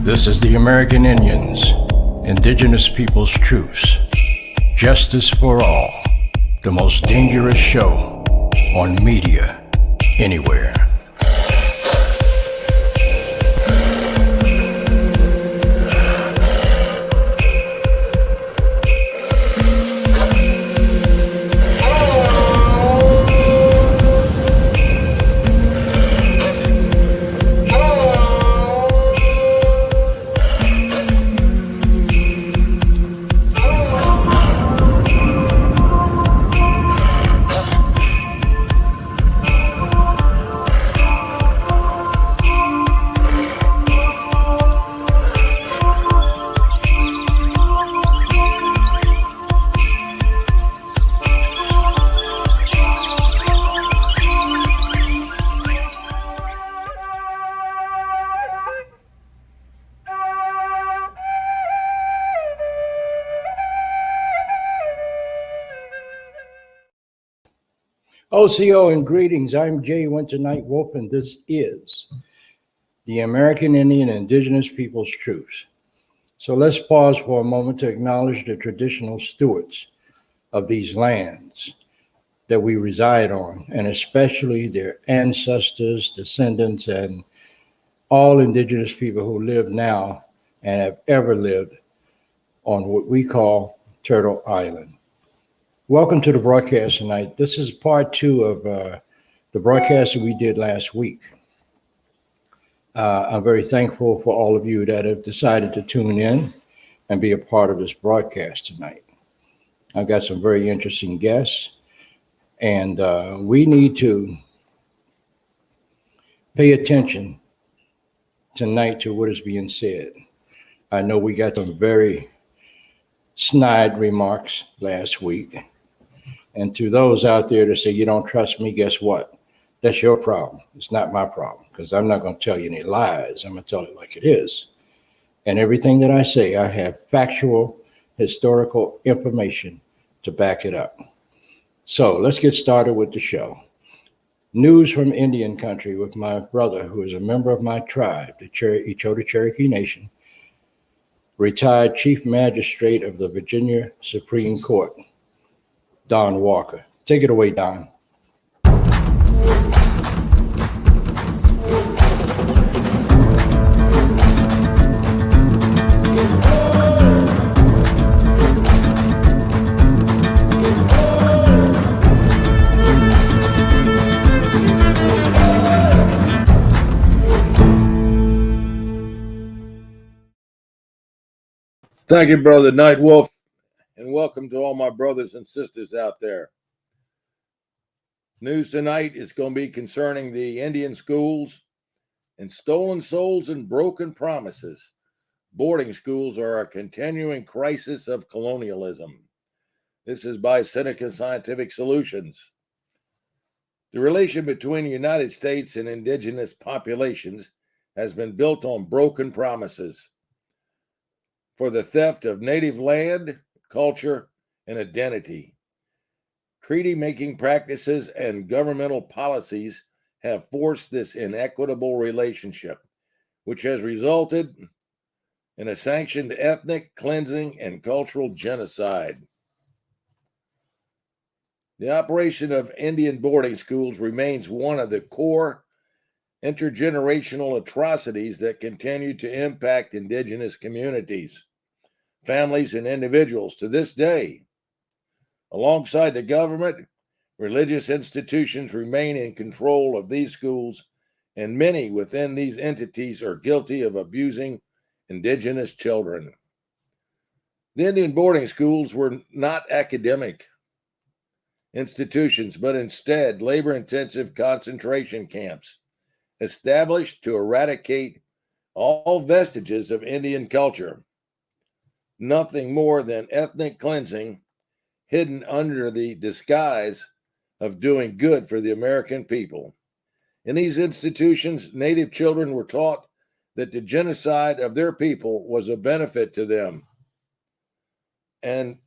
This is the American Indians, Indigenous Peoples' Truths. Justice for all, the most dangerous show on media anywhere. OCO and greetings. I'm Jay Winter Nightwolf, and this is the American Indian Indigenous Peoples' Truths. So let's pause for a moment to acknowledge the traditional stewards of these lands that we reside on, and especially their ancestors, descendants, and all Indigenous people who live now and have ever lived on what we call Turtle Island. Welcome to the broadcast tonight. This is part two of the broadcast that we did last week. I'm very thankful for all of you that have decided to tune in and be a part of this broadcast tonight. I've got some very interesting guests, and we need to pay attention tonight to what is being said. I know we got some very snide remarks last week. And to those out there that say, you don't trust me, guess what? That's your problem. It's not my problem, because I'm not going to tell you any lies. I'm going to tell it like it is. And everything that I say, I have factual, historical information to back it up. So let's get started with the show. News from Indian country with my brother, who is a member of my tribe, the Cherokee Nation, retired Chief Magistrate of the Virginia Supreme Court, Don Walker. Take it away, Don. Thank you, Brother Nightwolf, and welcome to all my brothers and sisters out there. News tonight is going to be concerning the Indian schools and stolen souls and broken promises. Boarding schools are a continuing crisis of colonialism. This is by Seneca Scientific Solutions. The relation between the United States and indigenous populations has been built on broken promises for the theft of native land, culture, and identity. Treaty-making practices and governmental policies have forced this inequitable relationship, which has resulted in a sanctioned ethnic cleansing and cultural genocide. The operation of Indian boarding schools remains one of the core intergenerational atrocities that continue to impact indigenous communities, families, and individuals to this day. Alongside the government, religious institutions remain in control of these schools, and many within these entities are guilty of abusing indigenous children. The Indian boarding schools were not academic institutions, but instead labor-intensive concentration camps established to eradicate all vestiges of Indian culture. Nothing more than ethnic cleansing hidden under the disguise of doing good for the American people. In these institutions, Native children were taught that the genocide of their people was a benefit to them, and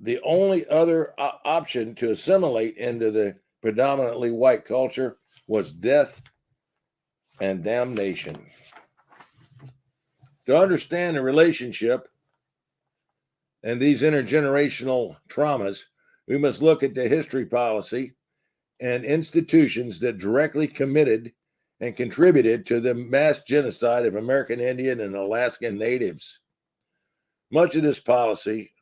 the only other option to assimilate into the predominantly white culture was death and damnation. To understand the relationship and these intergenerational traumas, we must look at the history, policy, and institutions that directly committed and contributed to the mass genocide of American Indian and Alaskan natives. Much of this policy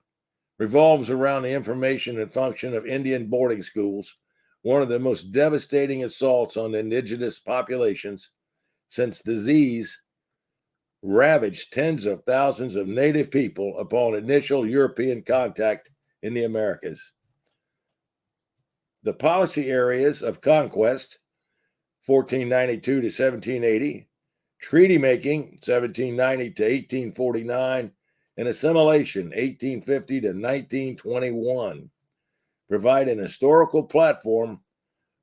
revolves around the information and function of Indian boarding schools, one of the most devastating assaults on indigenous populations since disease ravaged tens of thousands of native people upon initial European contact in the Americas. The policy areas of conquest, 1492 to 1780, treaty making, 1790 to 1849, and assimilation, 1850 to 1921, provide an historical platform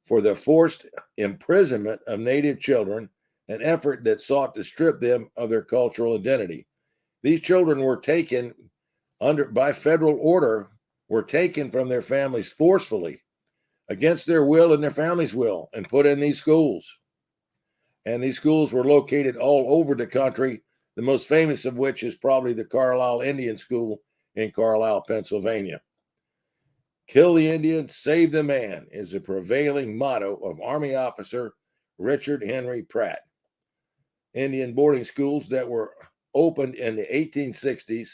for the forced imprisonment of Native children, an effort that sought to strip them of their cultural identity. These children were taken by federal order, were taken from their families forcefully, against their will and their family's will, and put in these schools. And these schools were located all over the country, the most famous of which is probably the Carlisle Indian School in Carlisle, Pennsylvania. Kill the Indian, save the man is the prevailing motto of Army officer Richard Henry Pratt. Indian boarding schools that were opened in the 1860s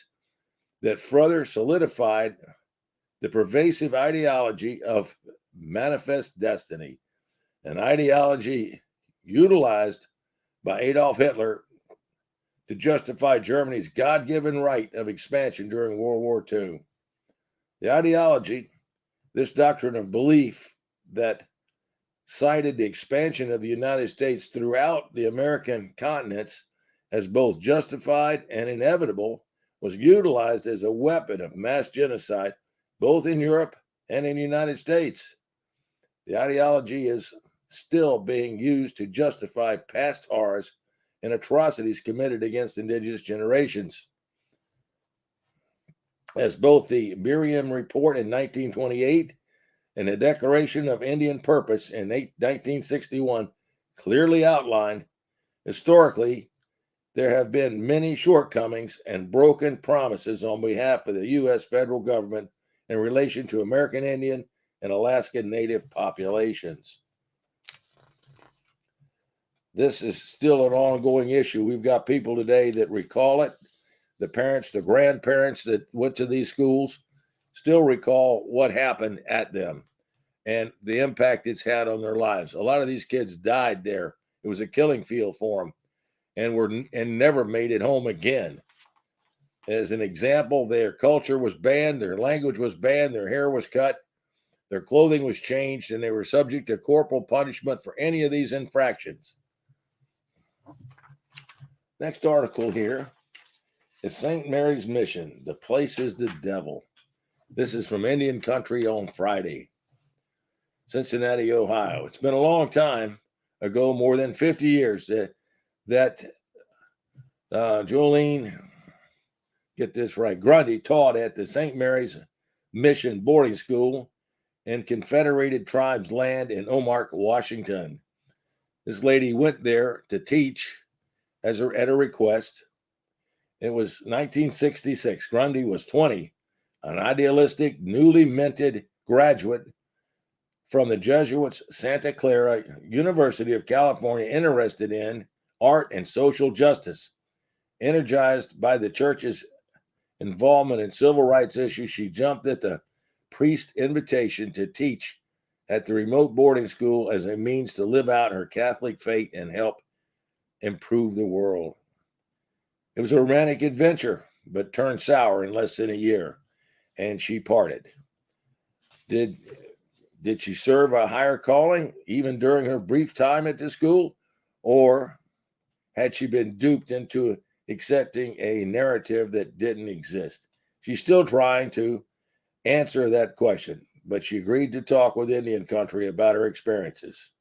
that further solidified the pervasive ideology of manifest destiny, an ideology utilized by Adolf Hitler to justify Germany's God-given right of expansion during World War II. The ideology, this doctrine of belief that cited the expansion of the United States throughout the American continents as both justified and inevitable, was utilized as a weapon of mass genocide, both in Europe and in the United States. The ideology is still being used to justify past horrors and atrocities committed against indigenous generations. As both the Miriam Report in 1928 and the Declaration of Indian Purpose in 1961 clearly outlined, historically, there have been many shortcomings and broken promises on behalf of the U.S. federal government in relation to American Indian and Alaskan Native populations. This is still an ongoing issue. We've got people today that recall it. The parents, the grandparents that went to these schools still recall what happened at them and the impact it's had on their lives. A lot of these kids died there. It was a killing field for them and never made it home again. As an example, their culture was banned, their language was banned, their hair was cut, their clothing was changed, and they were subject to corporal punishment for any of these infractions. Next article here is St. Mary's Mission, the place is the devil. This is from Indian Country on Friday, Cincinnati, Ohio. It's been a long time ago, more than 50 years, that Jolene, get this right, Grundy taught at the St. Mary's Mission boarding school in Confederated Tribes land in Omark, Washington. This lady went there to teach at a request. It was 1966. Grundy was 20, an idealistic, newly minted graduate from the Jesuits' Santa Clara University of California, interested in art and social justice. Energized by the church's involvement in civil rights issues, she jumped at the priest's invitation to teach at the remote boarding school as a means to live out her Catholic faith and help improve the world. It was a romantic adventure, but turned sour in less than a year, and she parted. Did she serve a higher calling even during her brief time at the school, or had she been duped into accepting a narrative that didn't exist? She's still trying to answer that question, but she agreed to talk with Indian Country about her experiences.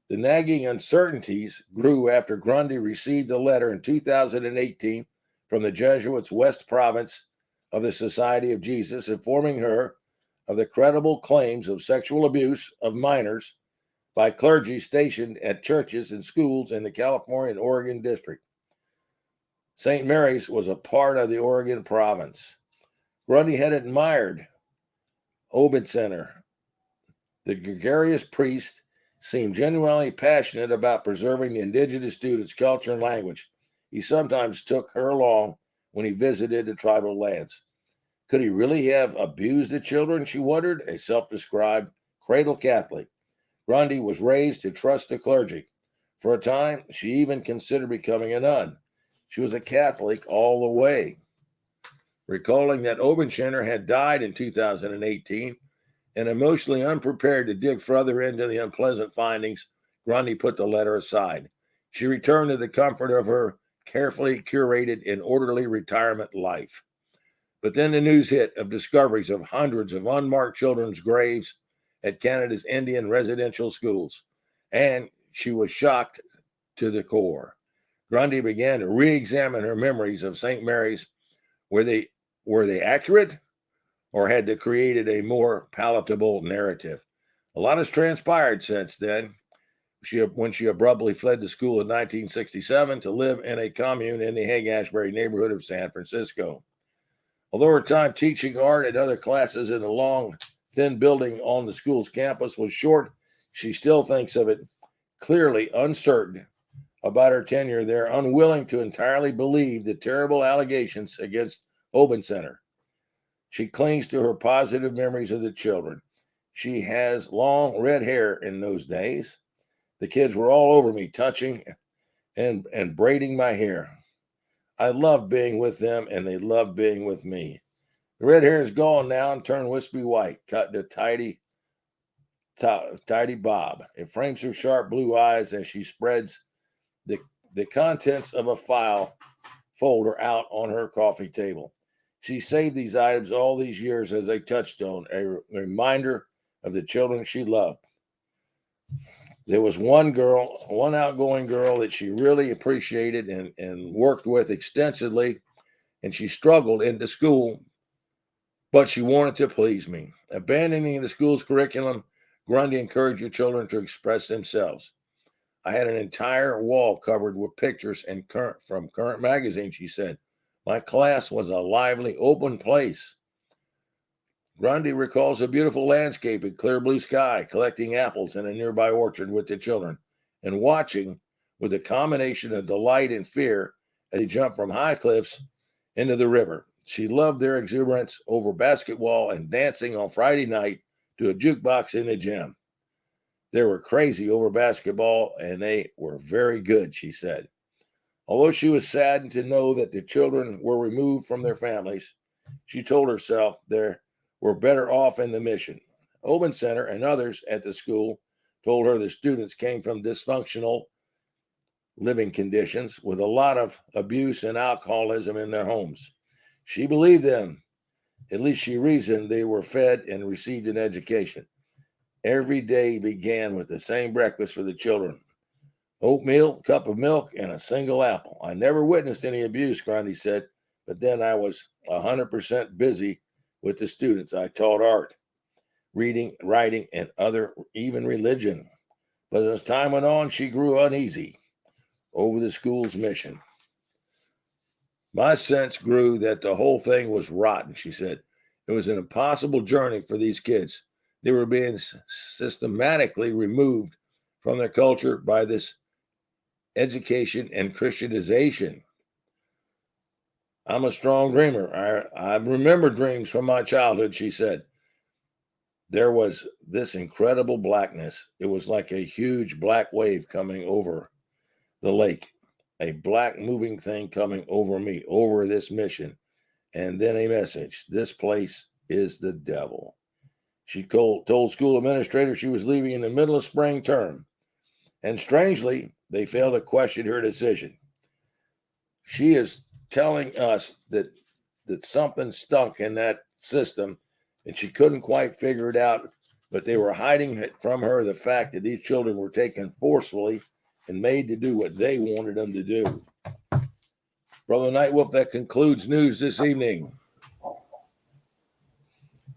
The nagging uncertainties grew after Grundy received a letter in 2018 from the Jesuits' West Province of the Society of Jesus, informing her of the credible claims of sexual abuse of minors by clergy stationed at churches and schools in the California and Oregon district. St. Mary's was a part of the Oregon province. Grundy had admired Obed Center. The gregarious priest seemed genuinely passionate about preserving the indigenous students' culture and language. He sometimes took her along when he visited the tribal lands. Could he really have abused the children, she wondered, a self-described cradle Catholic. Grundy was raised to trust the clergy. For a time, she even considered becoming a nun. She was a Catholic all the way. Recalling that Obenschenner had died in 2018 and emotionally unprepared to dig further into the unpleasant findings, Grundy put the letter aside. She returned to the comfort of her carefully curated and orderly retirement life. But then the news hit of discoveries of hundreds of unmarked children's graves at Canada's Indian residential schools, and she was shocked to the core. Grundy began to re-examine her memories of St. Mary's. Were they accurate, or had they created a more palatable narrative? A lot has transpired since then. When she abruptly fled the school in 1967 to live in a commune in the Haight-Ashbury neighborhood of San Francisco. Although her time teaching art and other classes in the long, thin building on the school's campus was short, she still thinks of it clearly uncertain about her tenure there, unwilling to entirely believe the terrible allegations against Obenschenner. She clings to her positive memories of the children. She has long red hair in those days. The kids were all over me, touching and braiding my hair. I loved being with them, and they loved being with me. The red hair is gone now and turned wispy white, cut to tidy bob. It frames her sharp blue eyes as she spreads the contents of a file folder out on her coffee table. She saved these items all these years as a touchstone, a reminder of the children she loved. There was one outgoing girl that she really appreciated and worked with extensively, and she struggled into school, but she wanted to please me. Abandoning the school's curriculum, Grundy encouraged your children to express themselves. I had an entire wall covered with pictures from current magazine, she said. My class was a lively, open place. Grundy recalls a beautiful landscape and clear blue sky, collecting apples in a nearby orchard with the children, and watching with a combination of delight and fear as they jumped from high cliffs into the river. She loved their exuberance over basketball and dancing on Friday night to a jukebox in the gym. They were crazy over basketball, and they were very good, she said. Although she was saddened to know that the children were removed from their families, she told herself they were better off in the mission. Obenschenner and others at the school told her the students came from dysfunctional living conditions with a lot of abuse and alcoholism in their homes. She believed them. At least she reasoned they were fed and received an education. Every day began with the same breakfast for the children. Oatmeal, cup of milk, and a single apple. I never witnessed any abuse, Grundy said, but then I was 100% busy with the students. I taught art, reading, writing, and even religion. But as time went on, she grew uneasy over the school's mission. My sense grew that the whole thing was rotten, she said. It was an impossible journey for these kids. They were being systematically removed from their culture by this education and Christianization. I'm a strong dreamer. I remember dreams from my childhood, she said. There was this incredible blackness. It was like a huge black wave coming over the lake, a black moving thing coming over me, over this mission, and then a message. This place is the devil. She told school administrators she was leaving in the middle of spring term, and strangely, they failed to question her decision. She is telling us that something stunk in that system, and she couldn't quite figure it out, but they were hiding from her the fact that these children were taken forcefully and made to do what they wanted them to do. Brother Nightwolf, that concludes news this evening.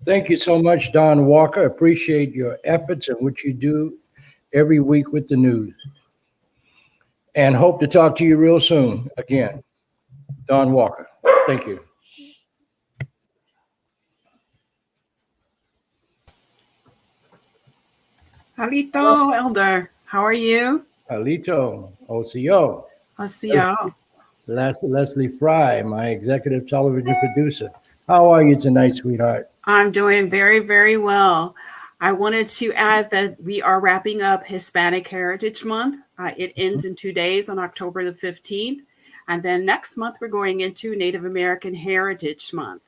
Thank you so much, Don Walker. Appreciate your efforts and what you do every week with the news. And hope to talk to you real soon again. Don Walker. Thank you. Halito, Elder. How are you? Alito, OCO. I'll see y'all. Leslie Fry, my executive television producer. How are you tonight, sweetheart? I'm doing very, very well. I wanted to add that we are wrapping up Hispanic Heritage Month. It ends in 2 days on October the 15th. And then next month, we're going into Native American Heritage Month.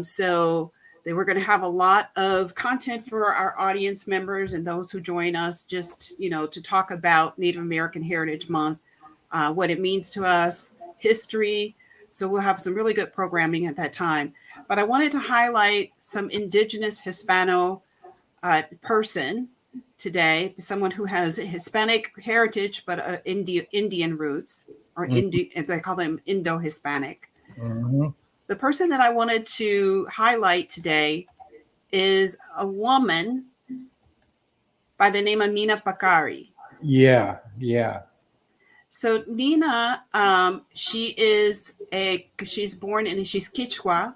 So we're going to have a lot of content for our audience members and those who join us just, to talk about Native American Heritage Month, what it means to us, history. So we'll have some really good programming at that time. But I wanted to highlight some indigenous Hispano person today, someone who has Hispanic heritage, but Indian roots, or they call them Indo-Hispanic. Mm-hmm. The person that I wanted to highlight today is a woman by the name of Nina Bakari. Yeah. So Nina, she's born and she's Quechua.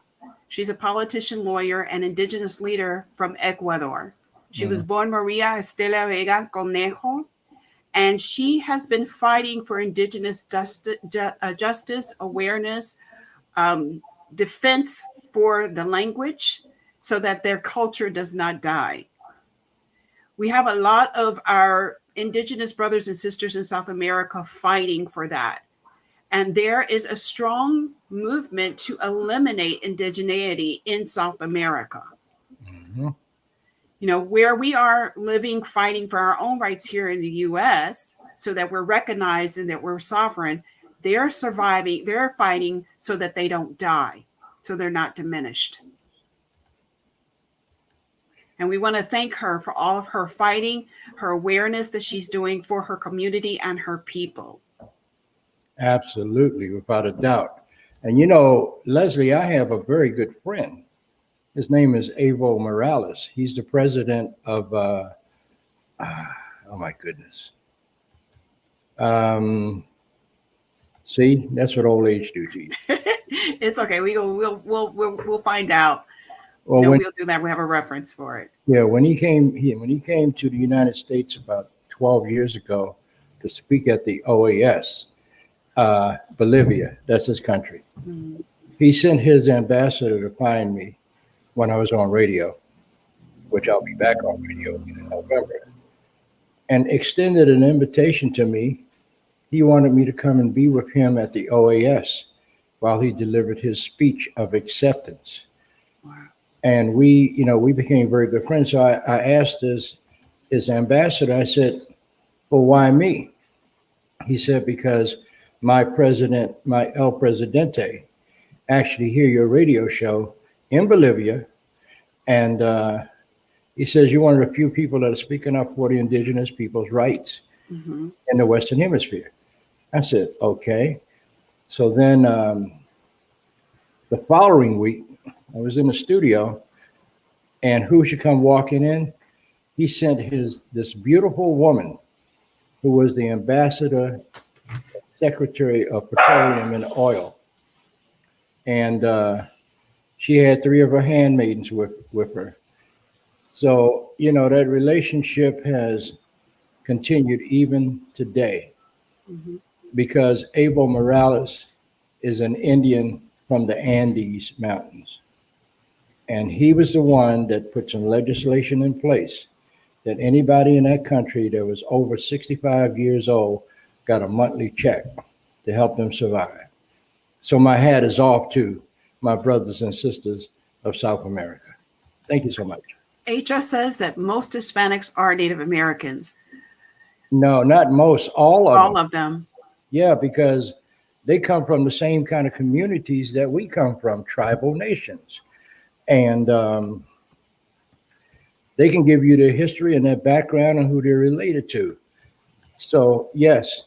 She's a politician, lawyer, and indigenous leader from Ecuador. She was born Maria Estela Vega Conejo, and she has been fighting for indigenous justice, awareness, defense for the language so that their culture does not die. We have a lot of our indigenous brothers and sisters in South America fighting for that. And there is a strong movement to eliminate indigeneity in South America. Mm-hmm. Where we are living, fighting for our own rights here in the US so that we're recognized and that we're sovereign, they're surviving, they're fighting so that they don't die, so they're not diminished. And we want to thank her for all of her fighting, her awareness that she's doing for her community and her people. Absolutely, without a doubt. And Leslie, I have a very good friend. His name is Evo Morales. He's the president of, oh my goodness. See, that's what old age do to you. It's okay. We'll find out. Well, we'll do that. We have a reference for it. Yeah, when he came to the United States about 12 years ago to speak at the OAS, Bolivia, that's his country. Mm-hmm. He sent his ambassador to find me when I was on radio, which I'll be back on radio in November, and extended an invitation to me. He wanted me to come and be with him at the OAS while he delivered his speech of acceptance. Wow. And we became very good friends. So I asked his ambassador, I said, well, why me? He said, because my El Presidente, actually hear your radio show in Bolivia. And he says, you're one of the few people that are speaking up for the indigenous people's rights in the Western Hemisphere. I said, okay. So then the following week, I was in the studio, and who should come walking in? He sent this beautiful woman who was the ambassador, secretary of petroleum and oil. And she had 3 of her handmaidens with her. So, that relationship has continued even today because Evo Morales is an Indian from the Andes Mountains. And he was the one that put some legislation in place that anybody in that country that was over 65 years old got a monthly check to help them survive. So my hat is off to my brothers and sisters of South America. Thank you so much. HS says that most Hispanics are Native Americans. No, not most, all of them. All of them. Yeah, because they come from the same kind of communities that we come from, tribal nations. And they can give you their history and their background and who they're related to. So, yes,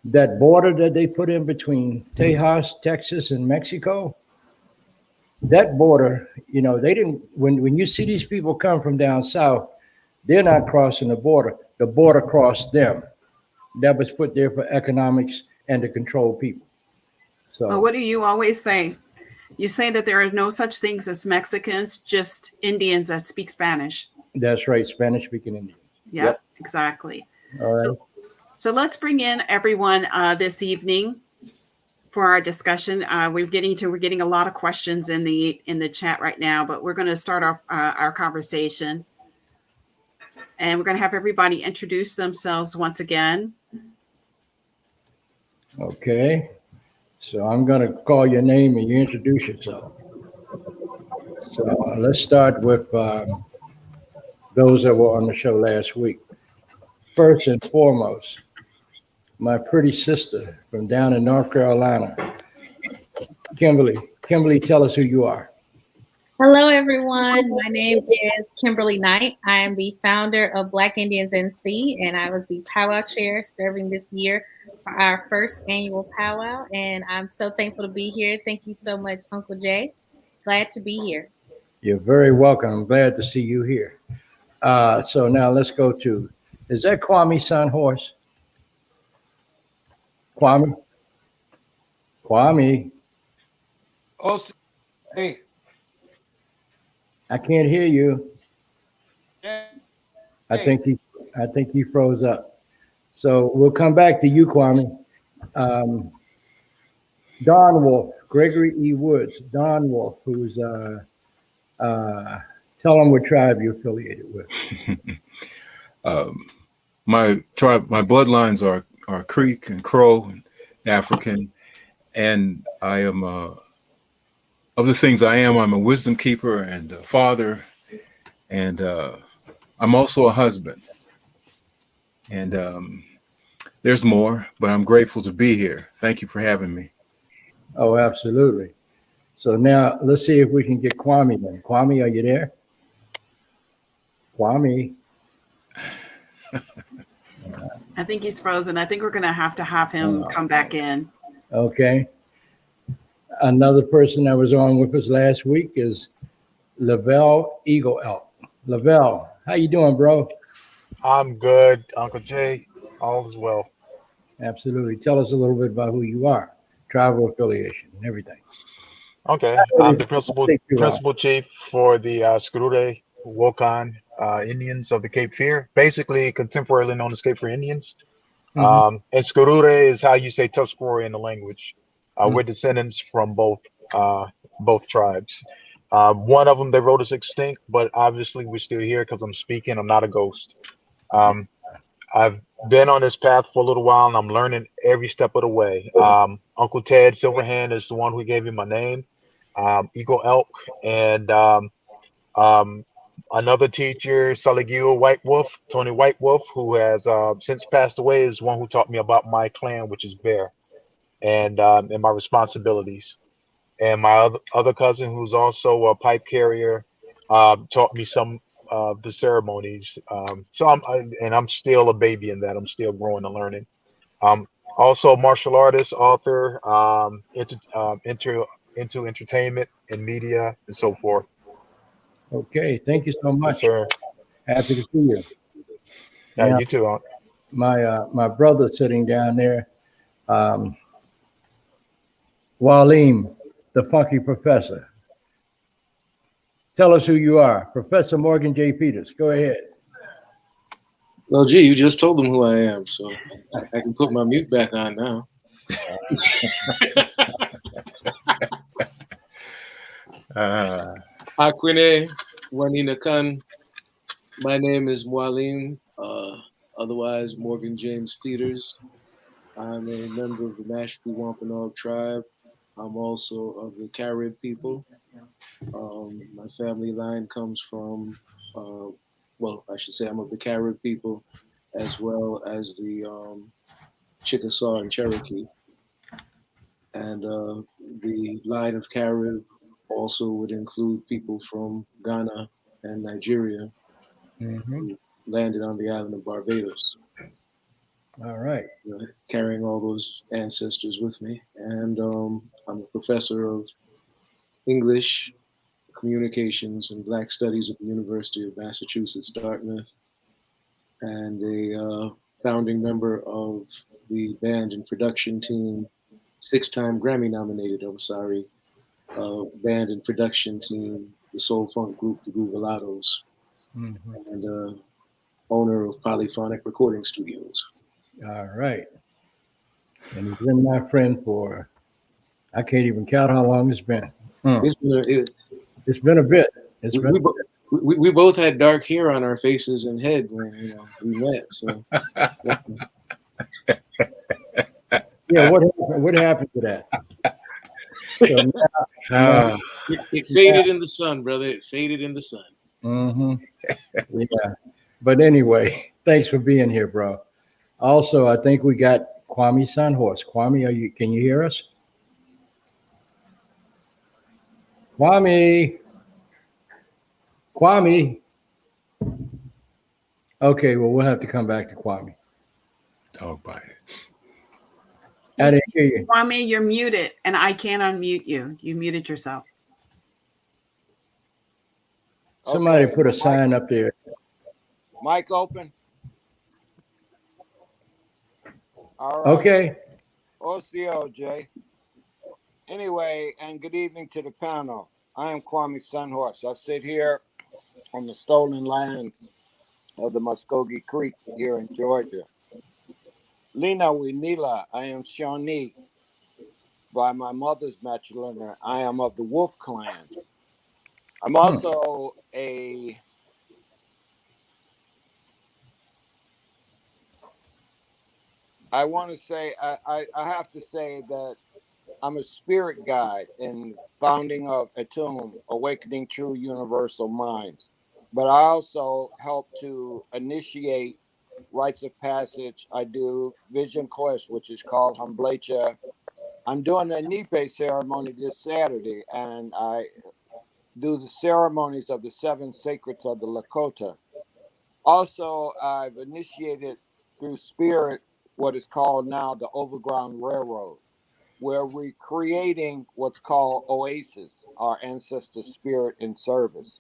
that border that they put in between Tejas, Texas, and Mexico, that border, they didn't, when you see these people come from down south, they're not crossing the border. The border crossed them. That was put there for economics and to control people. So Well, what do you always say? You say that there are no such things as Mexicans, just Indians that speak Spanish. that's right, Spanish speaking Indians. Yep, exactly. All right. So let's bring in everyone this evening for our discussion. We're getting a lot of questions in the chat right now, but we're going to start our conversation, and we're going to have everybody introduce themselves once again. Okay. So I'm going to call your name and you introduce yourself. So let's start with those that were on the show last week. First and foremost, my pretty sister from down in North Carolina, Kimberly. Kimberly, tell us who you are. Hello, everyone. My name is Kimberly Knight. I am the founder of Black Indians NC, and I was the powwow chair serving this year for our first annual powwow. And I'm so thankful to be here. Thank you so much, Uncle Jay. Glad to be here. You're very welcome. I'm glad to see you here. So now let's go to, is that Kwame Sunhorse? Kwame? Kwame? Oh, hey. I can't hear you. Yeah. I think he froze up. So we'll come back to you, Kwame. Don Wolf, Gregory E. Woods, Don Wolf, who's tell them what tribe you're affiliated with. My tribe, my bloodlines are Creek and Crow and African, and I am of the things I'm a wisdom keeper and a father, and I'm also a husband. And there's more, but I'm grateful to be here. Thank you for having me. Oh, absolutely. So now let's see if we can get Kwame in. Kwame, are you there? Kwame. I think he's frozen. I think we're going to have him come back in. Okay. Another person that was on with us last week is Lovell Eagle Elk. Lovell, how you doing, bro? I'm good, Uncle Jay. All is well. Absolutely. Tell us a little bit about who you are, tribal affiliation, and everything. Okay, I'm the principal chief for the Scrute Wokan Indians of the Cape Fear, basically contemporarily known as Cape Fear Indians. And Scrute is how you say Tuscarora in the language. We're descendants from both tribes. One of them, they wrote us extinct, but obviously we're still here because I'm speaking. I'm not a ghost. I've been on this path for a little while, and I'm learning every step of the way. Uncle Ted Silverhand is the one who gave me my name, Eagle Elk, and another teacher, Saligio White Wolf, Tony White Wolf, who has since passed away, is one who taught me about my clan, which is Bear, and my responsibilities. And my other cousin, who's also a pipe carrier, taught me some of the ceremonies. So I'm still a baby in that. I'm still growing and learning. Also a martial artist, author, into entertainment and media and so forth. Okay, thank you so much. Yes, sir. Happy to see you. Yeah, Now, you too, Aunt. my brother sitting down there, Mwalim, the funky professor. Tell us who you are. Professor Morgan J. Peters. Go ahead. Well, gee, you just told them who I am, so I can put my mute back on now. Akwine Wanina Khan. My name is Mwalim, otherwise Morgan James Peters. I'm a member of the Mashpee Wampanoag tribe. I'm also of the Carib people. My family line comes from, well, I should say I'm of the Carib people, as well as the Chickasaw and Cherokee. And the line of Carib also would include people from Ghana and Nigeria who landed on the island of Barbados. All right. Carrying all those ancestors with me. And I'm a professor of English, Communications, and Black Studies at the University of Massachusetts, Dartmouth, and a founding member of the band and production team, 6-time Grammy nominated, band and production team, the soul funk group, the Googleados, and owner of Polyphonic Recording Studios. All right. And he's been my friend for, I can't even count how long it's been. It's been a bit. We both had dark hair on our faces and head when we met. So yeah, what happened to that? So it faded in the sun, brother. It faded in the sun. Yeah. But anyway, thanks for being here, bro. Also, I think we got Kwame Sunhorse. Kwame, can you hear us? Kwame. Okay, well, we'll have to come back to Kwame. Talk by it. I didn't hear you. Kwame, you're muted, and I can't unmute you. You muted yourself. Somebody put a sign up there. Mic open. All right. Okay. OCO, Jay. Anyway, and good evening to the panel. I am Kwame Sunhorse. I sit here on the stolen lands of the Muskogee Creek here in Georgia. Lina Winila, I am Shawnee. By my mother's matrilineal, I am of the Wolf Clan. I'm also I want to say, I have to say that I'm a spirit guide in founding of Atum, Awakening True Universal Minds. But I also help to initiate rites of passage. I do Vision Quest, which is called Humblecha. I'm doing a Nipe ceremony this Saturday, and I do the ceremonies of the 7 sacreds of the Lakota. Also, I've initiated through spirit what is called now the Overground Railroad, where we're creating what's called oasis, our ancestor spirit in service.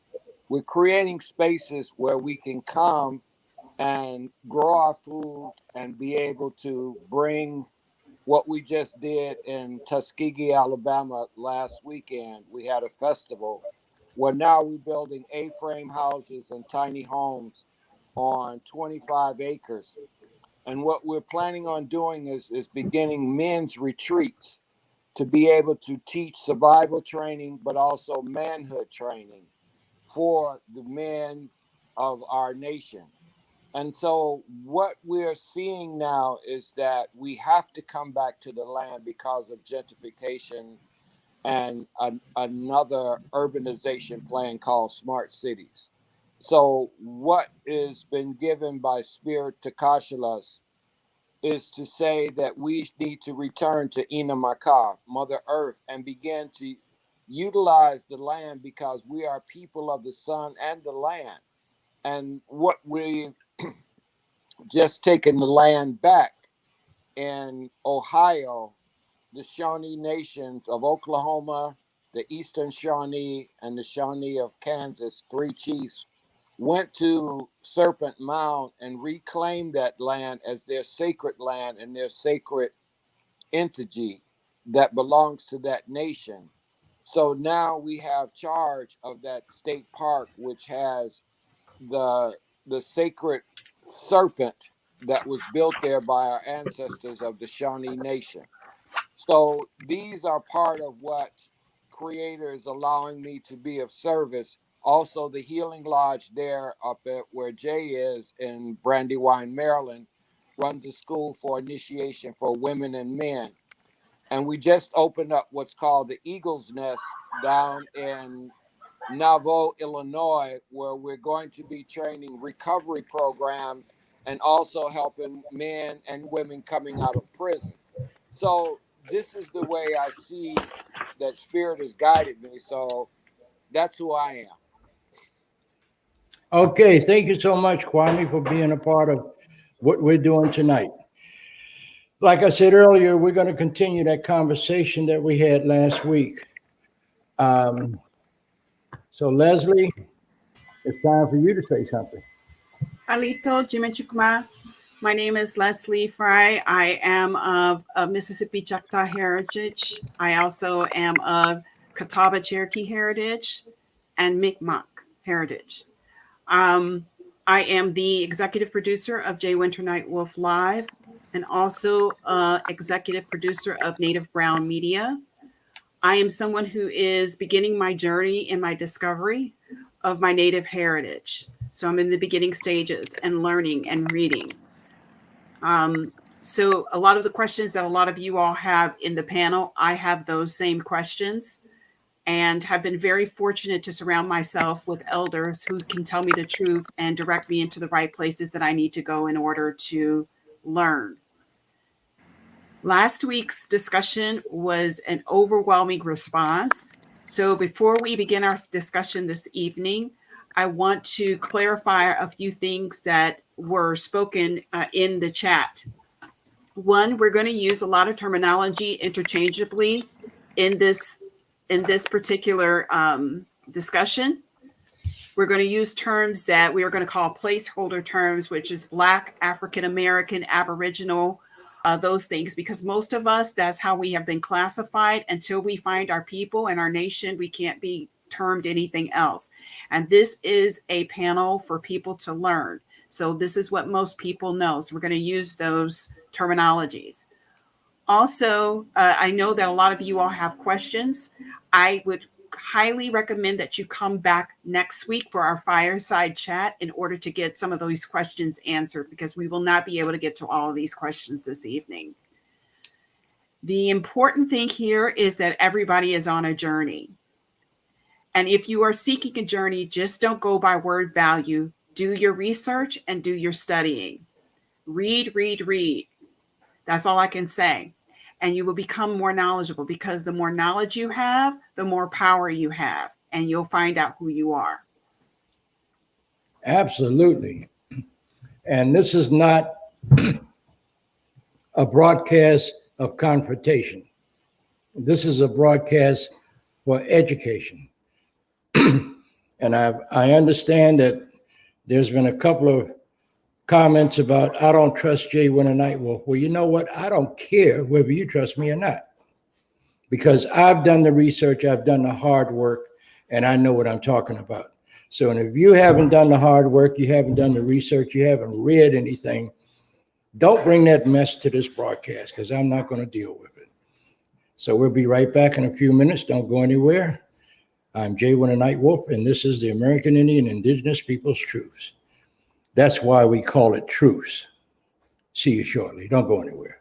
We're creating spaces where we can come and grow our food and be able to bring what we just did in Tuskegee, Alabama last weekend. We had a festival where now we're building A-frame houses and tiny homes on 25 acres. And what we're planning on doing is beginning men's retreats to be able to teach survival training, but also manhood training for the men of our nation. And so what we're seeing now is that we have to come back to the land because of gentrification and another urbanization plan called smart cities. So what has been given by Spirit Takashalas is to say that we need to return to Ina Maka, Mother Earth, and begin to utilize the land because we are people of the sun and the land. And what we've just taken the land back in Ohio, the Shawnee nations of Oklahoma, the Eastern Shawnee, and the Shawnee of Kansas, 3 chiefs, went to Serpent Mound and reclaimed that land as their sacred land and their sacred entity that belongs to that nation. So now we have charge of that state park, which has the sacred serpent that was built there by our ancestors of the Shawnee Nation. So these are part of what Creator is allowing me to be of service. Also, the Healing Lodge there up at where Jay is in Brandywine, Maryland, runs a school for initiation for women and men. And we just opened up what's called the Eagle's Nest down in Nauvoo, Illinois, where we're going to be training recovery programs and also helping men and women coming out of prison. So this is the way I see that Spirit has guided me. So that's who I am. Okay, thank you so much, Kwame, for being a part of what we're doing tonight. Like I said earlier, we're going to continue that conversation that we had last week. So Leslie, it's time for you to say something. Alito Jimechukma. My name is Leslie Fry. I am of Mississippi Choctaw heritage. I also am of Catawba Cherokee heritage and Mi'kmaq heritage. I am the executive producer of Jay Winter Nightwolf Live and also executive producer of Native Brown Media. I am someone who is beginning my journey in my discovery of my Native heritage. So I'm in the beginning stages and learning and reading. So a lot of the questions that a lot of you all have in the panel, I have those same questions and have been very fortunate to surround myself with elders who can tell me the truth and direct me into the right places that I need to go in order to learn. Last week's discussion was an overwhelming response. So before we begin our discussion this evening, I want to clarify a few things that were spoken in the chat. One, we're going to use a lot of terminology interchangeably in this particular discussion. We're going to use terms that we are going to call placeholder terms, which is Black, African American, Aboriginal, those things, because most of us, that's how we have been classified. Until we find our people and our nation, we can't be termed anything else. And this is a panel for people to learn. So this is what most people know. So we're going to use those terminologies. Also, I know that a lot of you all have questions. I would highly recommend that you come back next week for our fireside chat in order to get some of those questions answered, because we will not be able to get to all of these questions this evening. The important thing here is that everybody is on a journey. And if you are seeking a journey, just don't go by word value. Do your research and do your studying. Read, read, read. That's all I can say. And you will become more knowledgeable, because the more knowledge you have, the more power you have, and you'll find out who you are. Absolutely. And this is not a broadcast of confrontation. This is a broadcast for education. And I understand that there's been a couple of comments about, I don't trust Jay Winter Nightwolf. Well, you know what? I don't care whether you trust me or not, because I've done the research, I've done the hard work, and I know what I'm talking about. So, and if you haven't done the hard work, you haven't done the research, you haven't read anything, don't bring that mess to this broadcast, because I'm not going to deal with it. So we'll be right back in a few minutes. Don't go anywhere. I'm Jay Winter Nightwolf, and this is the American Indian Indigenous Peoples Truths. That's why we call it Truths. See you shortly. Don't go anywhere.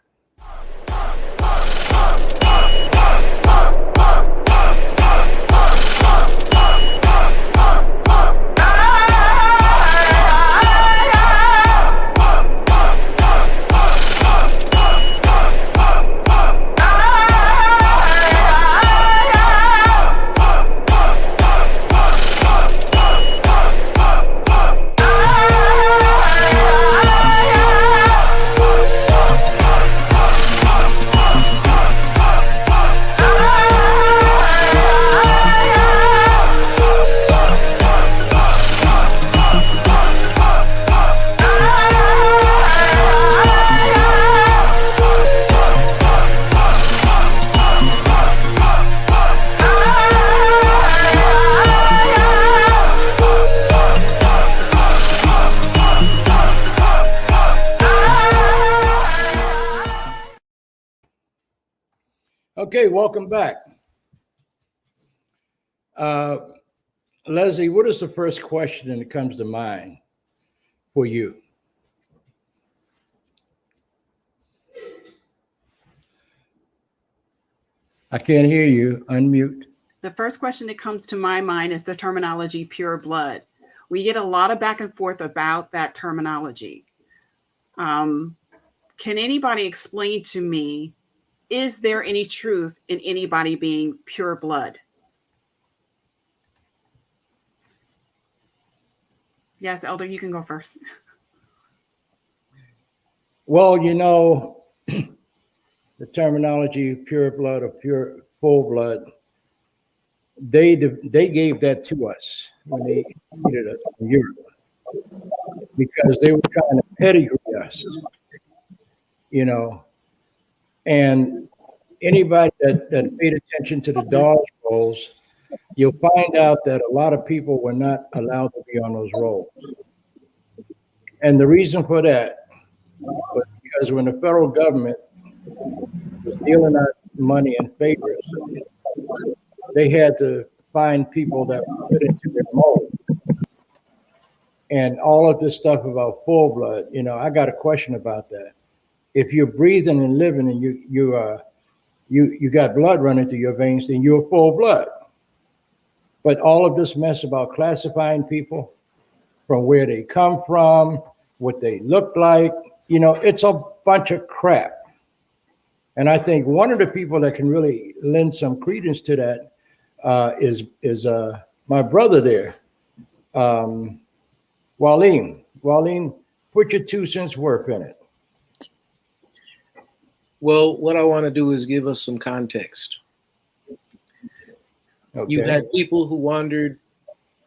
Okay, welcome back. Leslie, what is the first question that comes to mind for you? I can't hear you. Unmute. The first question that comes to my mind is the terminology pure blood. We get a lot of back and forth about that terminology. Can anybody explain to me, is there any truth in anybody being pure blood? Yes, Elder, you can go first. Well, you know, the terminology pure blood or pure full blood they gave that to us when they needed us in Europe because they were trying to pedigree us, you know. And anybody that paid attention to the Dawes rolls, you'll find out that a lot of people were not allowed to be on those rolls. And the reason for that was because when the federal government was dealing out money in favors, they had to find people that would fit into their mold. And all of this stuff about full blood, you know, I got a question about that. If you're breathing and living and you got blood running through your veins, then you're full blood. But all of this mess about classifying people from where they come from, what they look like, you know, it's a bunch of crap. And I think one of the people that can really lend some credence to that is my brother there, Mwalim. Mwalim, put your 2 cents worth in it. Well, what I want to do is give us some context. Okay. You had people who wandered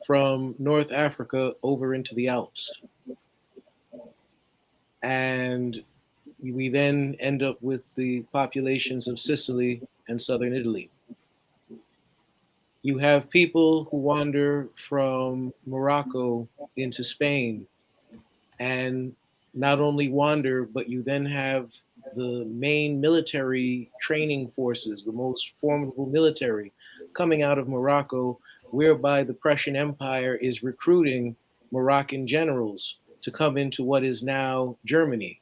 from North Africa over into the Alps. And we then end up with the populations of Sicily and southern Italy. You have people who wander from Morocco into Spain, and not only wander, but you then have the main military training forces, the most formidable military coming out of Morocco, whereby the Prussian Empire is recruiting Moroccan generals to come into what is now Germany.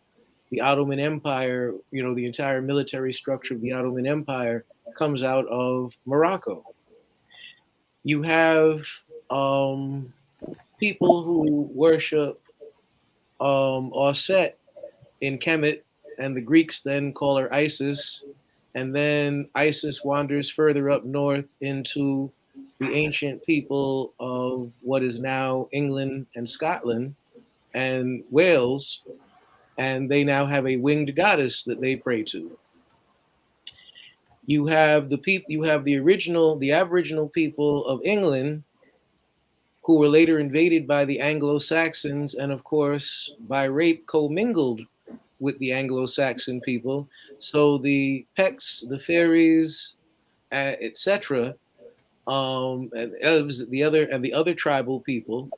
The Ottoman Empire, you know, the entire military structure of the Ottoman Empire comes out of Morocco. You have people who worship Osset in Kemet, and the Greeks then call her Isis. And then Isis wanders further up north into the ancient people of what is now England and Scotland and Wales. And they now have a winged goddess that they pray to. You have the Aboriginal people of England, who were later invaded by the Anglo-Saxons and, of course, by rape commingled with the Anglo-Saxon people. So the Pecks, the Fairies, etc., and the other tribal people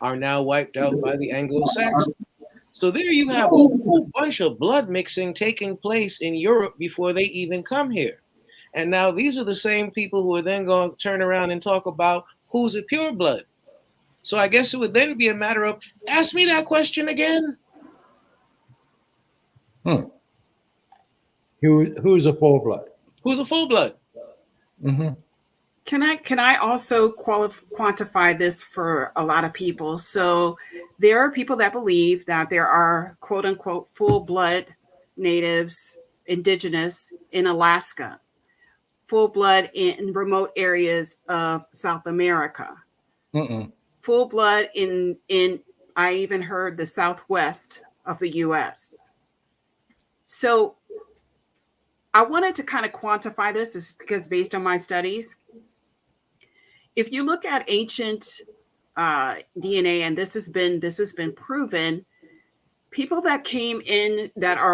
are now wiped out by the Anglo-Saxons. So there you have a whole bunch of blood mixing taking place in Europe before they even come here. And now these are the same people who are then going to turn around and talk about who's a pure blood. So I guess it would then be a matter of, ask me that question again. Who's a full blood? Who's a full blood? Mm-hmm. Can I also quantify this for a lot of people? So there are people that believe that there are quote unquote full blood natives, indigenous in Alaska, full blood in remote areas of South America, full blood in I even heard the Southwest of the US. So I wanted to kind of quantify this is because based on my studies, if you look at ancient DNA, and this has been proven, people that came in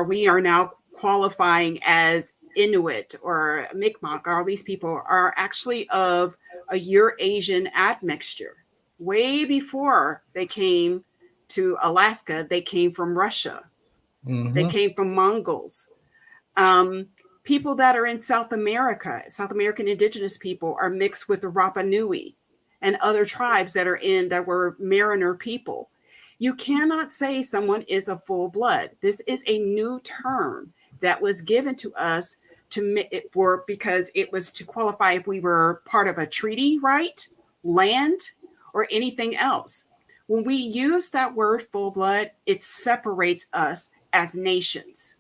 we are now qualifying as Inuit or Mi'kmaq, all these people are actually of a Eurasian admixture. Way before they came to Alaska, they came from Russia. They came from Mongols. People that are in South America, South American indigenous people, are mixed with the Rapa Nui and other tribes that were mariner people. You cannot say someone is a full blood. This is a new term that was given to us because it was to qualify if we were part of a treaty, right? Land or anything else. When we use that word full blood, it separates us as nations.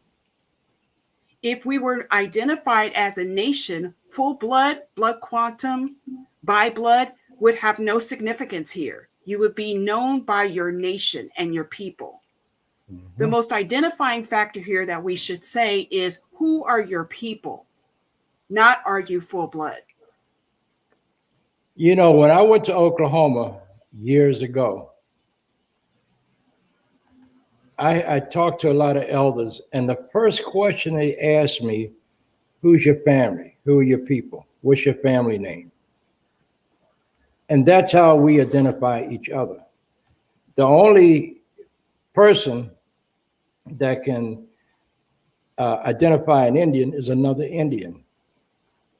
If we were identified as a nation, full blood, blood quantum, bi blood would have no significance here. You would be known by your nation and your people. The most identifying factor here that we should say is, who are your people? Not are you full blood? You know, when I went to Oklahoma years ago, I talked to a lot of elders, and the first question they asked me, who's your family? Who are your people? What's your family name? And that's how we identify each other. The only person that can identify an Indian is another Indian,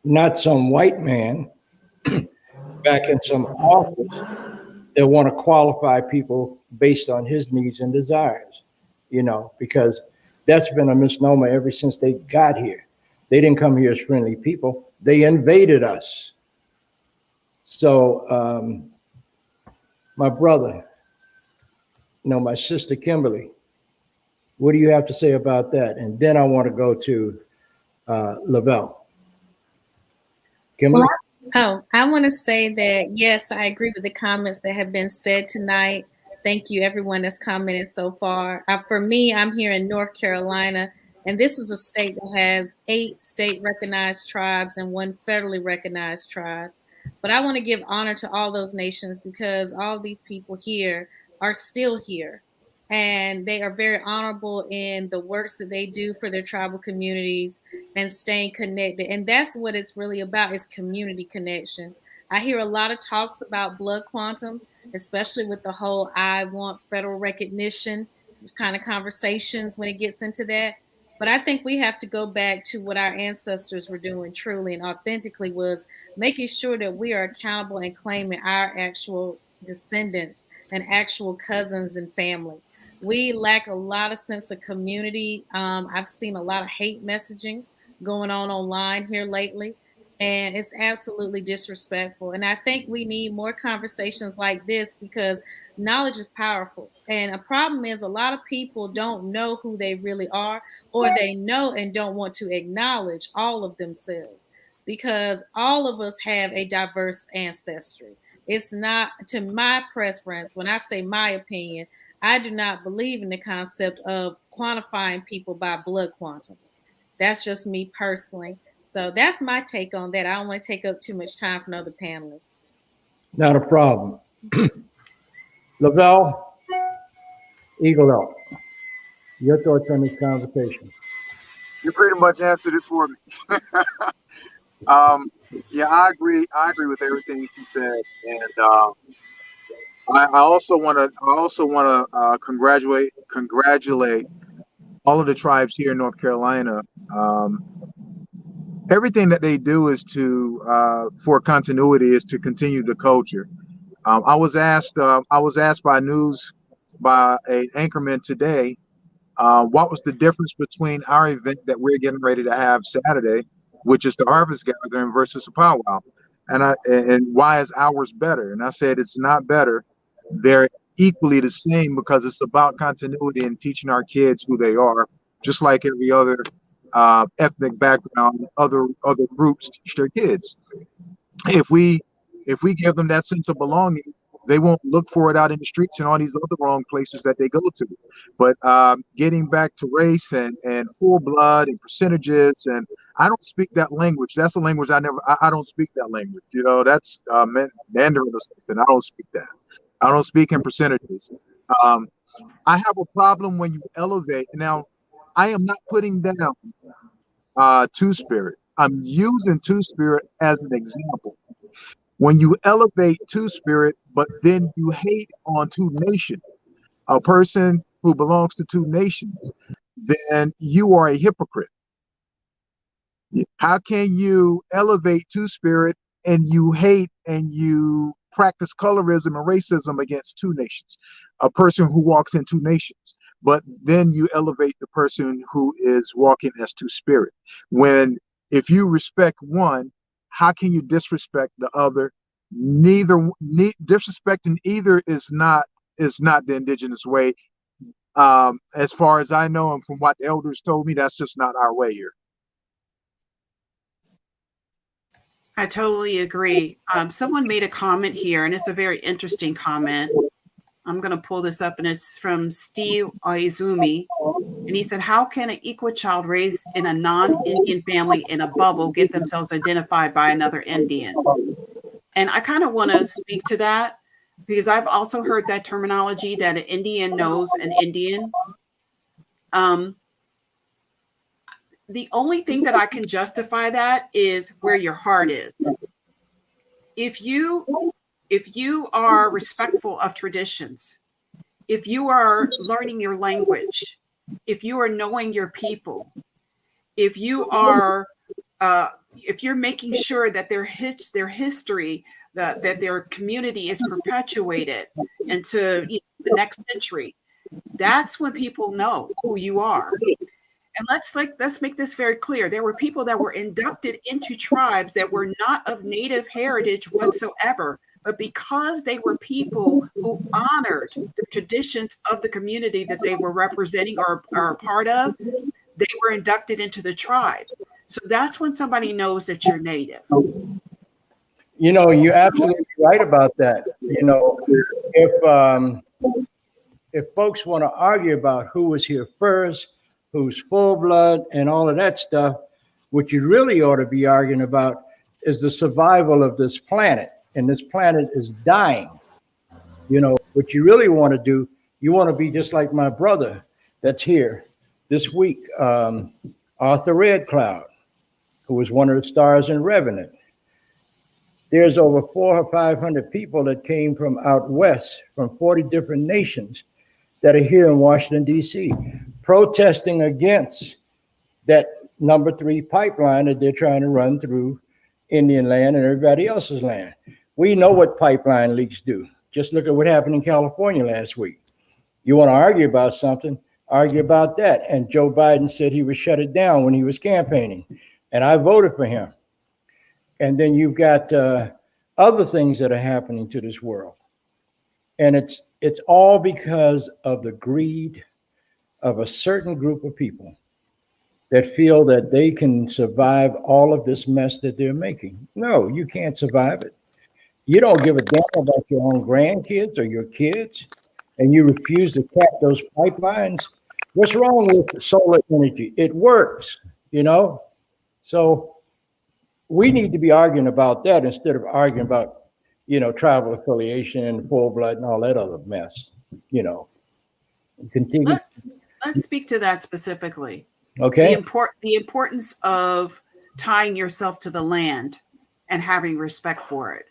not some white man back in some office that want to qualify people based on his needs and desires, you know, because that's been a misnomer ever since they got here. They didn't come here as friendly people. They invaded us. So my brother, you know, my sister, Kimberly, what do you have to say about that? And then I want to go to Lovell. Kimberly? I want to say that, yes, I agree with the comments that have been said tonight. Thank you, everyone that's commented so far. For me, I'm here in North Carolina, and this is a state that has 8 state-recognized tribes and 1 federally recognized tribe. But I want to give honor to all those nations because all these people here are still here. And they are very honorable in the works that they do for their tribal communities and staying connected. And that's what it's really about, is community connection. I hear a lot of talks about blood quantum, especially with the whole I want federal recognition kind of conversations when it gets into that. But I think we have to go back to what our ancestors were doing truly and authentically, was making sure that we are accountable and claiming our actual descendants and actual cousins and family. We lack a lot of sense of community. I've seen a lot of hate messaging going on online here lately, and it's absolutely disrespectful. And I think we need more conversations like this because knowledge is powerful. And a problem is a lot of people don't know who they really are, or they know and don't want to acknowledge all of themselves, because all of us have a diverse ancestry. It's not, to my preference, when I say my opinion, I do not believe in the concept of quantifying people by blood quantums. That's just me personally. So that's my take on that. I don't want to take up too much time from other panelists. Not a problem. Lovell, Eagle Out, your thoughts on this conversation? You pretty much answered it for me. Yeah, I agree. I agree with everything you said, and I also want to congratulate all of the tribes here in North Carolina. Everything that they do is for continuity, is to continue the culture. I was asked by an anchorman today, what was the difference between our event that we're getting ready to have Saturday, which is the Harvest Gathering, versus a powwow, and why is ours better? And I said it's not better. They're equally the same because it's about continuity and teaching our kids who they are, just like every other ethnic background, other groups teach their kids. If we give them that sense of belonging, they won't look for it out in the streets and all these other wrong places that they go to. But getting back to race and full blood and percentages, and I don't speak that language. That's a language I don't speak that language. You know, that's Mandarin or something. I don't speak that. I don't speak in percentages. I have a problem when you elevate. Now, I am not putting down Two-Spirit. I'm using Two-Spirit as an example. When you elevate Two-Spirit, but then you hate on Two Nation, a person who belongs to Two Nations, then you are a hypocrite. How can you elevate Two-Spirit and you hate and you practice colorism and racism against Two Nations, a person who walks in Two Nations, but then you elevate the person who is walking as Two-Spirit? If you respect one, how can you disrespect the other? Disrespecting either is not the indigenous way. As far as I know, and from what the elders told me, that's just not our way here. I totally agree. Someone made a comment here, and it's a very interesting comment. I'm going to pull this up, and it's from Steve Aizumi. And he said, how can an equal child raised in a non-Indian family in a bubble get themselves identified by another Indian? And I kind of want to speak to that because I've also heard that terminology that an Indian knows an Indian. The only thing that I can justify that is where your heart is. If you are respectful of traditions, if you are learning your language, if you are knowing your people, if you are if you're making sure that their history, that their community is perpetuated into the next century, that's when people know who you are. And let's make this very clear. There were people that were inducted into tribes that were not of native heritage whatsoever, but because they were people who honored the traditions of the community that they were representing or are a part of, they were inducted into the tribe. So that's when somebody knows that you're native. You know, you're absolutely right about that. You know, if folks want to argue about who was here first, who's full blood and all of that stuff, what you really ought to be arguing about is the survival of this planet. And this planet is dying. You know, what you really want to do, you want to be just like my brother that's here this week, Arthur Red Cloud, who was one of the stars in Revenant. There's over 400 or 500 people that came from out west, from 40 different nations that are here in Washington, D.C., protesting against that number 3 pipeline that they're trying to run through Indian land and everybody else's land. We know what pipeline leaks do. Just look at what happened in California last week. You want to argue about something, argue about that. And Joe Biden said he would shut it down when he was campaigning. And I voted for him. And then you've got other things that are happening to this world. And it's all because of the greed of a certain group of people that feel that they can survive all of this mess that they're making. No, you can't survive it. You don't give a damn about your own grandkids or your kids, and you refuse to cap those pipelines. What's wrong with solar energy? It works, you know? So we need to be arguing about that instead of arguing about, you know, tribal affiliation and full blood and all that other mess, you know. Continue. Let's speak to that specifically. Okay. The importance of tying yourself to the land and having respect for it.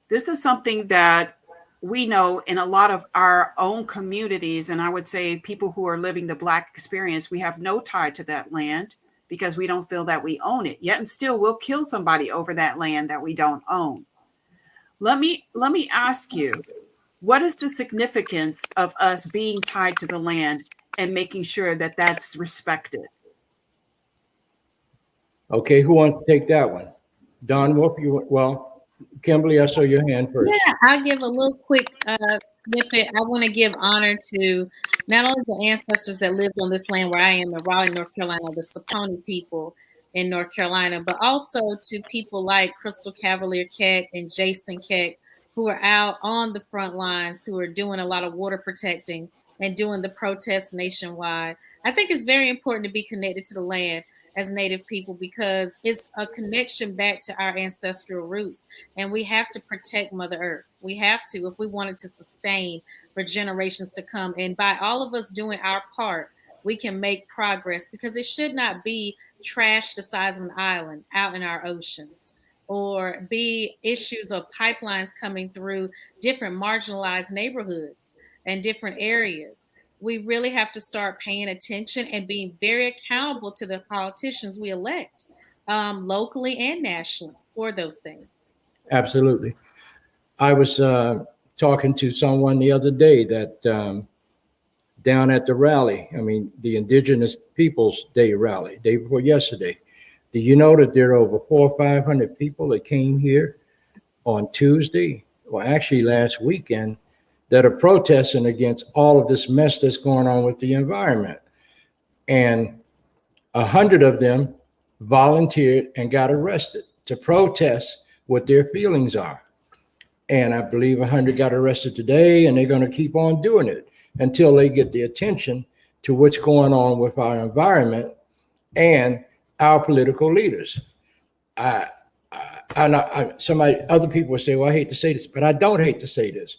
This is something that we know in a lot of our own communities, and I would say people who are living the Black experience, we have no tie to that land because we don't feel that we own it. Yet and still we'll kill somebody over that land that we don't own. Let me ask you, what is the significance of us being tied to the land and making sure that that's respected? Okay, who wants to take that one? Don Wolf, Kimberly, I saw your hand first. Yeah, I'll give a little quick snippet. I want to give honor to not only the ancestors that lived on this land where I am in Raleigh, North Carolina, the Saponi people in North Carolina, but also to people like Crystal Cavalier Keck and Jason Keck, who are out on the front lines, who are doing a lot of water protecting and doing the protests nationwide. I think it's very important to be connected to the land as Native people because it's a connection back to our ancestral roots. And we have to protect Mother Earth. We have to if we want it to sustain for generations to come. And by all of us doing our part, we can make progress because it should not be trash the size of an island out in our oceans, or be issues of pipelines coming through different marginalized neighborhoods and different areas. We really have to start paying attention and being very accountable to the politicians we elect, locally and nationally, for those things. Absolutely. I was talking to someone the other day that down at the rally, I mean, the Indigenous Peoples Day rally, day before yesterday, do you know that there are over 400 or 500 people that came here on Tuesday, or actually last weekend, that are protesting against all of this mess that's going on with the environment? And 100 of them volunteered and got arrested to protest what their feelings are. And I believe 100 got arrested today, and they're going to keep on doing it until they get the attention to what's going on with our environment and our political leaders. I other people will say, well, I hate to say this, but I don't hate to say this.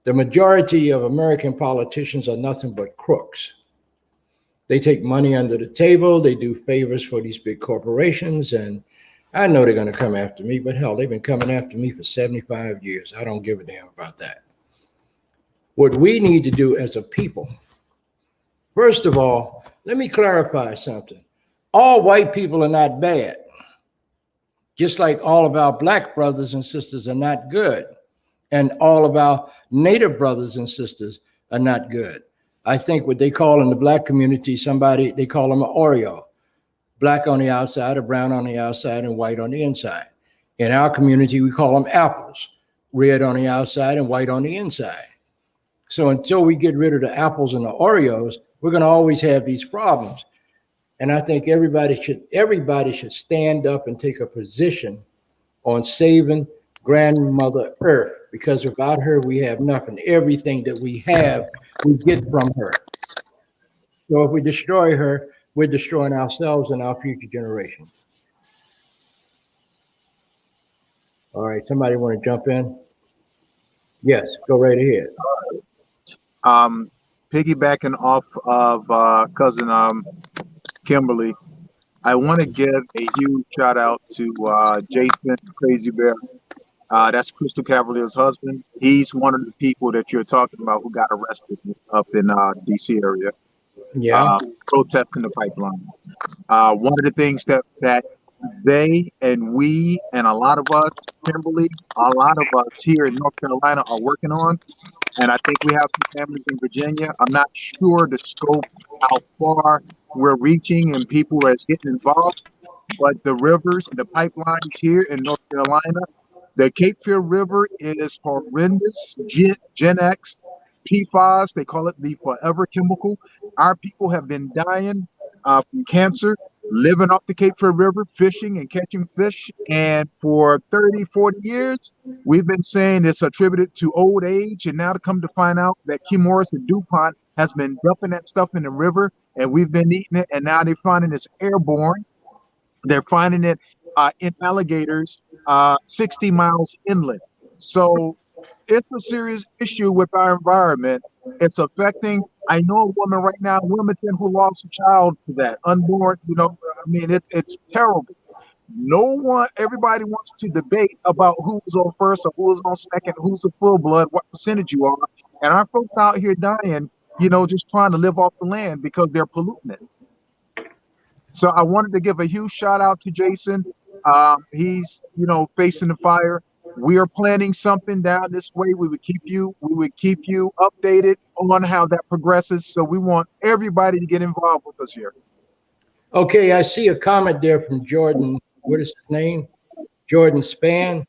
The majority of American politicians are nothing but crooks. They take money under the table. They do favors for these big corporations. And I know they're going to come after me, but hell, they've been coming after me for 75 years. I don't give a damn about that. What we need to do as a people, first of all, let me clarify something. All white people are not bad. Just like all of our black brothers and sisters are not good. And all of our Native brothers and sisters are not good. I think what they call in the black community, they call them an Oreo. Black on the outside, or brown on the outside, and white on the inside. In our community, we call them apples. Red on the outside and white on the inside. So until we get rid of the apples and the Oreos, we're going to always have these problems. And I think everybody should stand up and take a position on saving grandmother Earth, because without her, we have nothing. Everything that we have, we get from her. So if we destroy her, we're destroying ourselves and our future generations. All right, somebody want to jump in? Yes, go right ahead. Piggybacking off of cousin Kimberly, I want to give a huge shout out to Jason Crazy Bear. That's Crystal Cavalier's husband. He's one of the people that you're talking about who got arrested up in DC area. Yeah. Protesting the pipelines. One of the things that they and we and a lot of us, Kimberly, a lot of us here in North Carolina are working on, and I think we have some families in Virginia. I'm not sure the scope, how far we're reaching and people are getting involved, but the rivers, the pipelines here in North Carolina, the Cape Fear River is horrendous. Gen X, PFAS, they call it the forever chemical. Our people have been dying from cancer, living off the Cape Fear River, fishing and catching fish. And for 30, 40 years, we've been saying it's attributed to old age. And now to come to find out that Chemours and DuPont has been dumping that stuff in the river, and we've been eating it. And now they're finding it's airborne. They're finding it in alligators 60 miles inland. So it's a serious issue with our environment. It's affecting, I know a woman right now in Wilmington who lost a child to that, unborn, I mean, it's terrible. Everybody wants to debate about who was on first or who was on second, who's a full blood, what percentage you are. And our folks out here dying, just trying to live off the land because they're polluting it. So I wanted to give a huge shout out to Jason. He's, facing the fire. We are planning something down this way. We would keep you updated on how that progresses. So we want everybody to get involved with us here. Okay, I see a comment there from Jordan. What is his name? Jordan Span.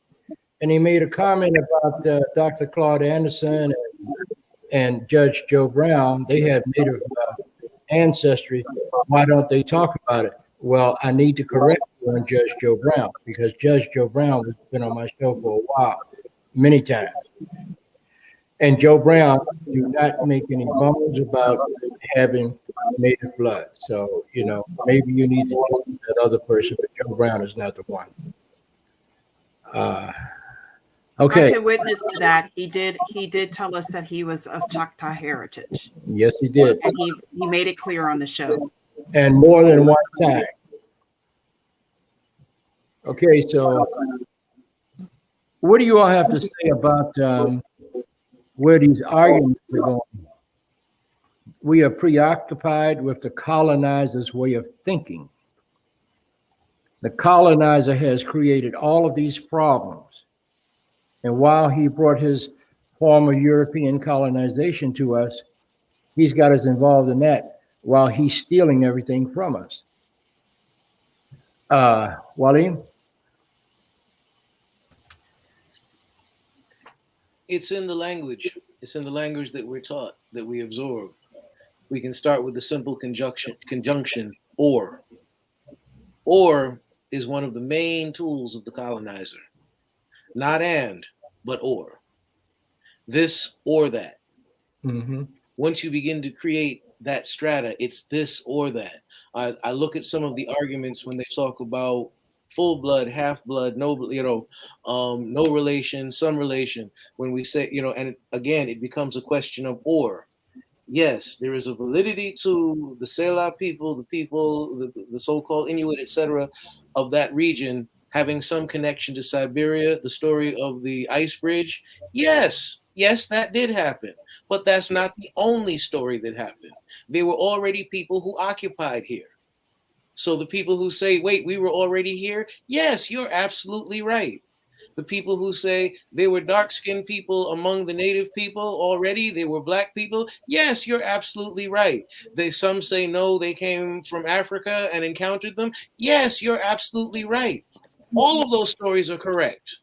And he made a comment about Dr. Claude Anderson and Judge Joe Brown. They have Native ancestry. Why don't they talk about it? Well, I need to correct you on Judge Joe Brown, because Judge Joe Brown has been on my show for a while, many times. And Joe Brown do not make any bones about having Native blood. So, maybe you need to talk to that other person, but Joe Brown is not the one. Okay. I can witness to that. He did tell us that he was of Choctaw heritage. Yes, he did. And he made it clear on the show. And more than one time. Okay, so what do you all have to say about where these arguments are going? We are preoccupied with the colonizer's way of thinking. The colonizer has created all of these problems. And while he brought his former European colonization to us, he's got us involved in that while he's stealing everything from us. Mwalim? It's in the language. It's in the language that we're taught, that we absorb. We can start with the simple conjunction, or. Or is one of the main tools of the colonizer. Not and, but or. This or that. Mm-hmm. Once you begin to create that strata, it's this or that. I look at some of the arguments when they talk about full blood, half blood, no, no relation, some relation. When we say, and again, it becomes a question of or. Yes, there is a validity to the Sela people, the so-called Inuit, etc., of that region having some connection to Siberia, the story of the ice bridge. Yes, that did happen. But that's not the only story that happened. There were already people who occupied here. So the people who say, wait, we were already here? Yes, you're absolutely right. The people who say they were dark-skinned people among the native people already, they were black people. Yes, you're absolutely right. Some say no, they came from Africa and encountered them. Yes, you're absolutely right. All of those stories are correct.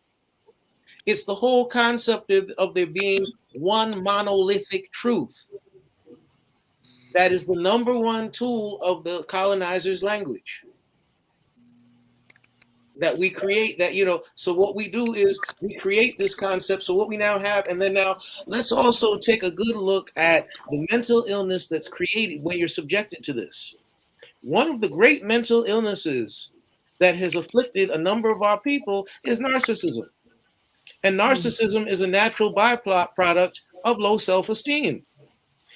It's the whole concept of there being one monolithic truth. That is the number one tool of the colonizer's language. That we create that, so what we do is we create this concept. So what we now have, and then now let's also take a good look at the mental illness that's created when you're subjected to this. One of the great mental illnesses that has afflicted a number of our people is narcissism. And narcissism is a natural byproduct of low self-esteem.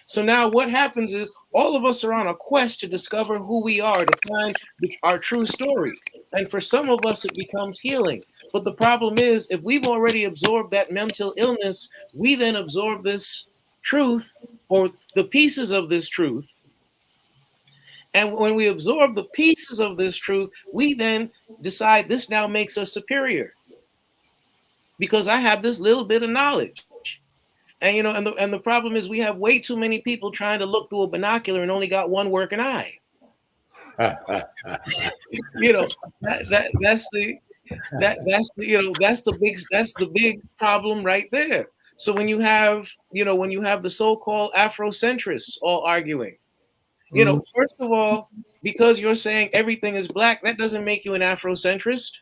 So now what happens is all of us are on a quest to discover who we are, to find our true story. And for some of us, it becomes healing. But the problem is, if we've already absorbed that mental illness, we then absorb this truth or the pieces of this truth. And when we absorb the pieces of this truth, we then decide this now makes us superior because I have this little bit of knowledge. And and the problem is we have way too many people trying to look through a binocular and only got one working eye. That's the big problem right there. So when you have the so-called Afrocentrists all arguing, first of all, because you're saying everything is black, that doesn't make you an Afrocentrist.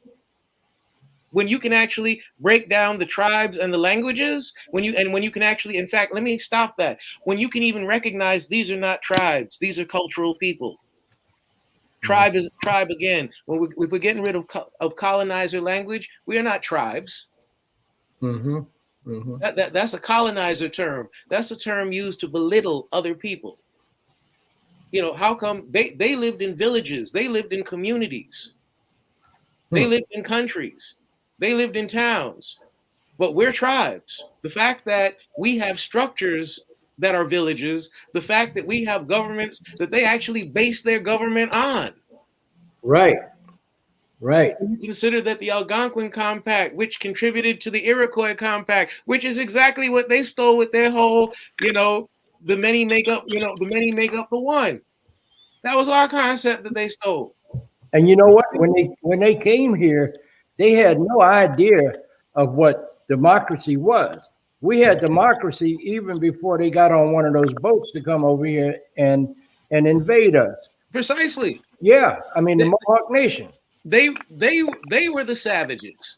When you can actually break down the tribes and the languages, when you can actually, in fact, let me stop that. When you can even recognize these are not tribes, these are cultural people. Tribe is tribe again. If we're getting rid of colonizer language, we are not tribes. That's a colonizer term. That's a term used to belittle other people. How come they lived in villages? They lived in communities. They lived in countries. They lived in towns, but we're tribes. The fact that we have structures that are villages, the fact that we have governments that they actually base their government on. Right. You consider that the Algonquin Compact, which contributed to the Iroquois Compact, which is exactly what they stole with their whole, the many make up the one. That was our concept that they stole. And you know what? When they came here, they had no idea of what democracy was. We had democracy even before they got on one of those boats to come over here and invade us. Precisely. Yeah, I mean the Mohawk Nation. They were the savages.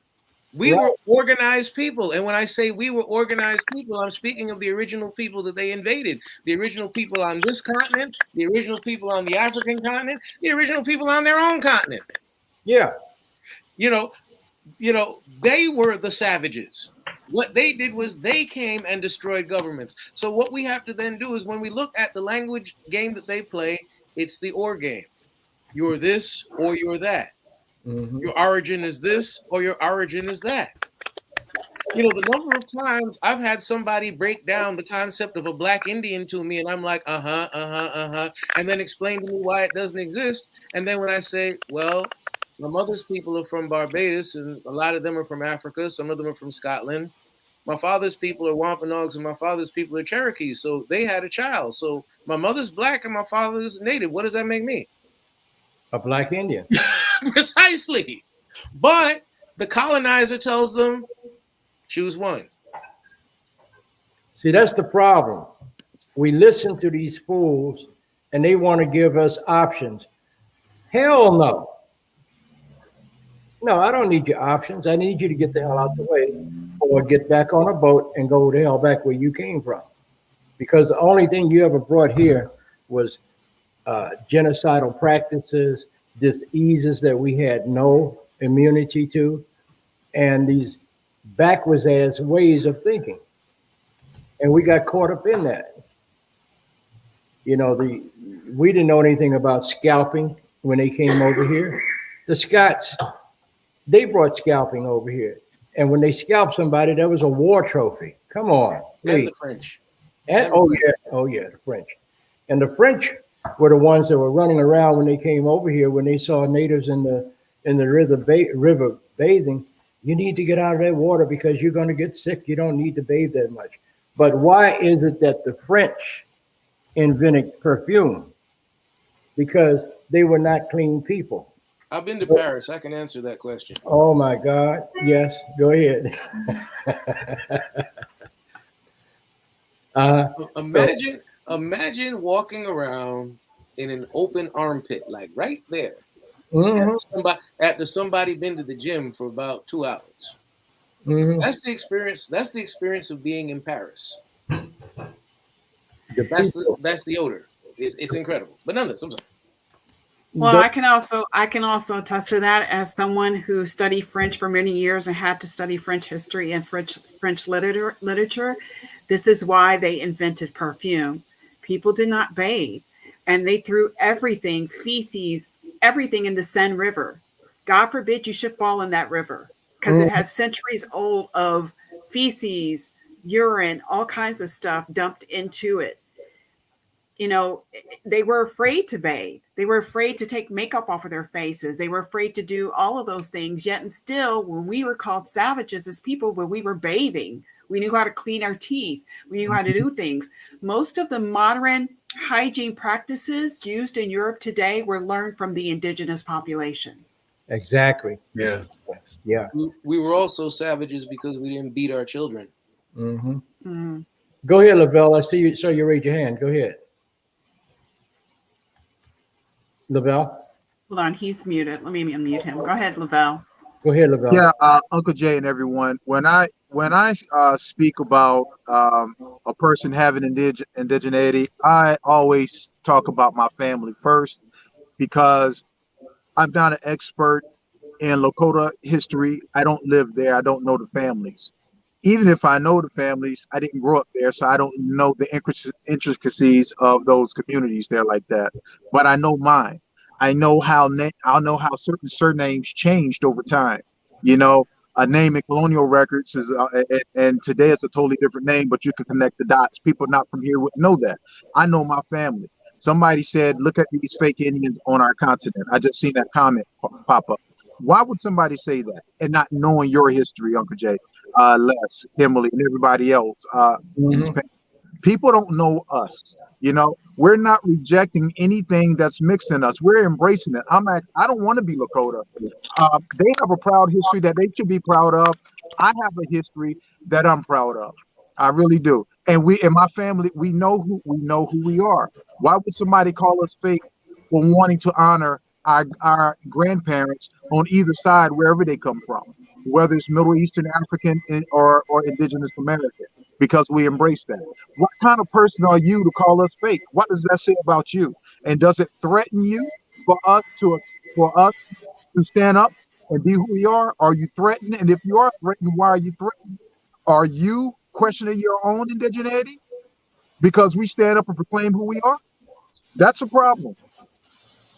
We were organized people, and when I say we were organized people, I'm speaking of the original people that they invaded. The original people on this continent, the original people on the African continent, the original people on their own continent. Yeah. They were the savages. What they did was they came and destroyed governments. So what we have to then do is when we look at the language game that they play, it's the or game. You're this or you're that. Your origin is this or your origin is that. The number of times I've had somebody break down the concept of a black Indian to me and I'm like, and then explain to me why it doesn't exist. And then when I say, well, my mother's people are from Barbados, and a lot of them are from Africa. Some of them are from Scotland. My father's people are Wampanoags, and my father's people are Cherokees. So they had a child. So my mother's black and my father's native. What does that make me? A black Indian. Precisely. But the colonizer tells them, choose one. See, that's the problem. We listen to these fools, and they want to give us options. Hell no. No, I don't need your options. I need you to get the hell out the way or get back on a boat and go the hell back where you came from. Because the only thing you ever brought here was genocidal practices, diseases that we had no immunity to, and these backwards ass ways of thinking. And we got caught up in that. You know, we didn't know anything about scalping when they came over here. The Scots, they brought scalping over here. And when they scalped somebody, that was a war trophy. Come on, please. And the French. And oh yeah, the French. And the French were the ones that were running around when they came over here, when they saw natives in the river bathing. You need to get out of that water because you're going to get sick. You don't need to bathe that much. But why is it that the French invented perfume? Because they were not clean people. I've been to Paris. I can answer that question. Oh my God. Yes, go ahead. Imagine walking around in an open armpit, like right there. Mm-hmm. After somebody been to the gym for about 2 hours. Mm-hmm. That's the experience. That's the experience of being in Paris. That's the odor. It's incredible. But nonetheless, I'm sorry. Well, I can also attest to that as someone who studied French for many years and had to study French history and French literature. This is why they invented perfume. People did not bathe, and they threw everything, feces, everything in the Seine River. God forbid you should fall in that river because it has centuries old of feces, urine, all kinds of stuff dumped into it. You know, they were afraid to bathe. They were afraid to take makeup off of their faces. They were afraid to do all of those things. Yet and still, when we were called savages as people, when we were bathing, we knew how to clean our teeth. We knew how to do things. Most of the modern hygiene practices used in Europe today were learned from the indigenous population. Exactly. Yeah. Yeah. We were also savages because we didn't beat our children. Mm-hmm. Mm-hmm. Go ahead, Lovell. I see you. So you raise your hand. Go ahead. Lovell? Hold on, he's muted. Let me unmute him. Go ahead, Lovell. Go ahead, Lovell. Yeah, Uncle Jay and everyone. When I speak about a person having indigeneity, I always talk about my family first because I'm not an expert in Lakota history. I don't live there. I don't know the families. Even if I know the families, I didn't grow up there, so I don't know the intricacies of those communities there like that. But I know mine. I know how certain surnames changed over time. You know, a name in colonial records is, and today it's a totally different name, but you can connect the dots. People not from here wouldn't know that. I know my family. Somebody said, "Look at these fake Indians on our continent." I just seen that comment pop up. Why would somebody say that and not knowing your history, Uncle Jay? Les, Kimberly, and everybody else. People don't know us. You know, we're not rejecting anything that's mixed in us. We're embracing it. I don't want to be Lakota. They have a proud history that they should be proud of. I have a history that I'm proud of. I really do. And we, in my family, we know who we are. Why would somebody call us fake for wanting to honor our grandparents on either side, wherever they come from, whether it's Middle Eastern, African, or Indigenous American, because we embrace that. What kind of person are you to call us fake? What does that say about you? And does it threaten you for us to stand up and be who we are? Are you threatened? And if you are threatened, why are you threatened? Are you questioning your own indigeneity because we stand up and proclaim who we are? That's a problem.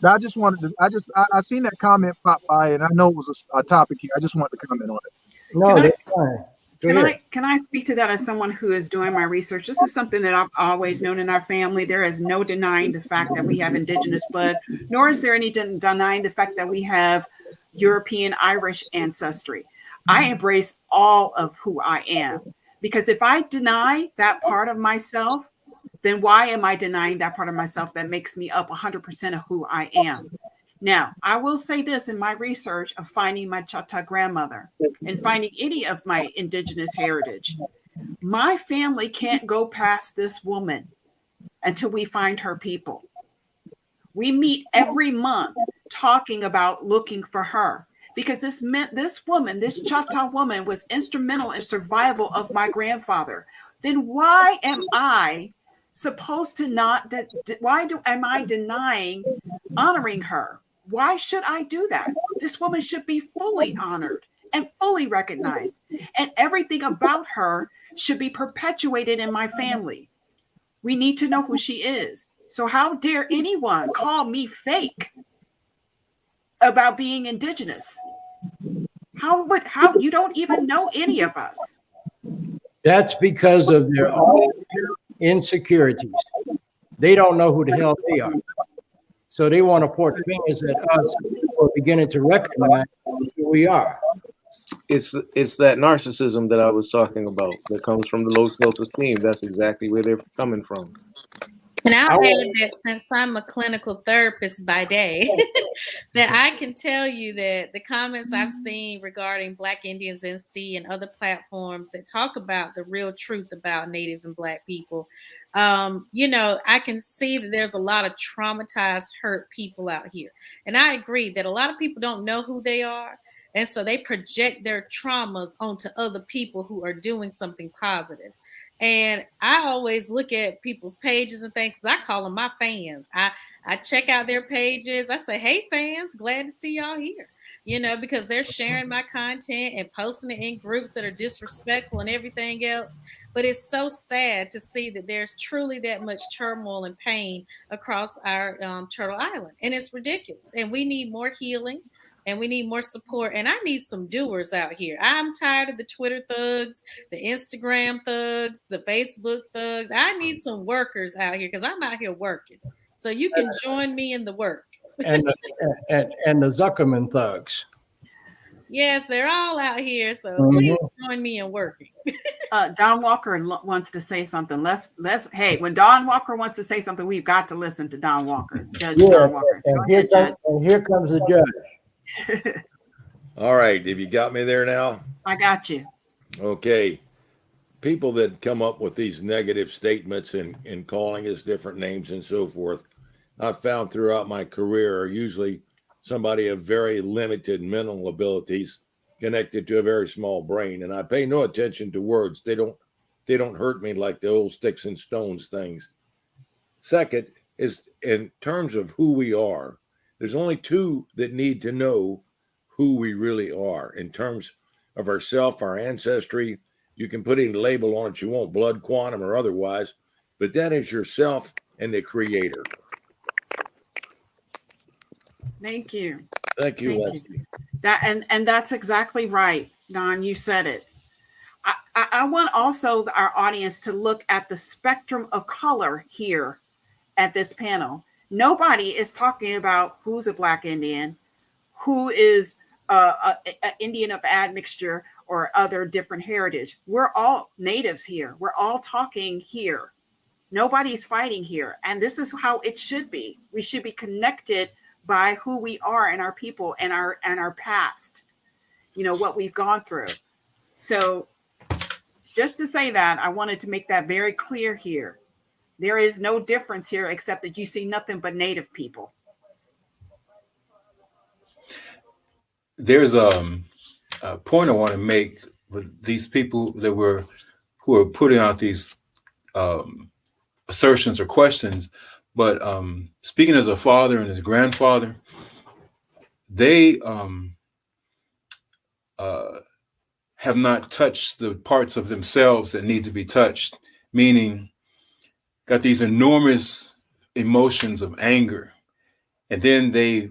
I just wanted to. I seen that comment pop by, and I know it was a topic here. I just wanted to comment on it. No, that's fine. Can I speak to that as someone who is doing my research? This is something that I've always known in our family. There is no denying the fact that we have indigenous blood, nor is there any denying the fact that we have European Irish ancestry. I embrace all of who I am, because if I deny that part of myself, then why am I denying that part of myself that makes me up 100% of who I am? Now, I will say this in my research of finding my Chata grandmother and finding any of my indigenous heritage, my family can't go past this woman until we find her people. We meet every month talking about looking for her, because this woman, this Chata woman, was instrumental in survival of my grandfather. Then why am I supposed to not? Am I denying honoring her? Why should I do that? This woman should be fully honored and fully recognized, and everything about her should be perpetuated in my family. We need to know who she is. So how dare anyone call me fake about being indigenous? How you don't even know any of us? That's because of their own insecurities. They don't know who the hell they are. So they want to point fingers at us who are beginning to recognize who we are. It's that narcissism that I was talking about that comes from the low self-esteem. That's exactly where they're coming from. And I've had that since I'm a clinical therapist by day, that I can tell you that the comments I've seen regarding Black Indians NC and other platforms that talk about the real truth about Native and Black people, I can see that there's a lot of traumatized, hurt people out here. And I agree that a lot of people don't know who they are. And so they project their traumas onto other people who are doing something positive. And I always look at people's pages and things, because I call them my fans. I check out their pages. I say, hey, fans, glad to see y'all here. Because they're sharing my content and posting it in groups that are disrespectful and everything else. But it's so sad to see that there's truly that much turmoil and pain across our Turtle Island. And it's ridiculous. And we need more healing. And we need more support. And I need some doers out here. I'm tired of the Twitter thugs, the Instagram thugs, the Facebook thugs. I need some workers out here because I'm out here working. So you can join me in the work. and the Zuckerman thugs. Yes, they're all out here. So please join me in working. Don Walker wants to say something. Hey, when Don Walker wants to say something, we've got to listen to Don Walker. Judge Don Walker. And here comes the judge. All right. Have you got me there now? I got you. Okay. People that come up with these negative statements and calling us different names and so forth, I've found throughout my career are usually somebody of very limited mental abilities connected to a very small brain. And I pay no attention to words. They don't hurt me like the old sticks and stones things. Second is in terms of who we are. There's only two that need to know who we really are in terms of ourself, our ancestry. You can put any label on it you want, blood, quantum, or otherwise, but that is yourself and the creator. Thank you. Thank you, Leslie. And that's exactly right, Don. You said it. I want also our audience to look at the spectrum of color here at this panel. Nobody is talking about who's a Black Indian, who is an Indian of admixture or other different heritage. We're all natives here. We're all talking here. Nobody's fighting here. And this is how it should be. We should be connected by who we are and our people and our past, what we've gone through. So just to say that, I wanted to make that very clear here. There is no difference here except that you see nothing but Native people. There's a point I want to make with these people who are putting out these assertions or questions. But speaking as a father and his grandfather, they have not touched the parts of themselves that need to be touched, meaning got these enormous emotions of anger, and then they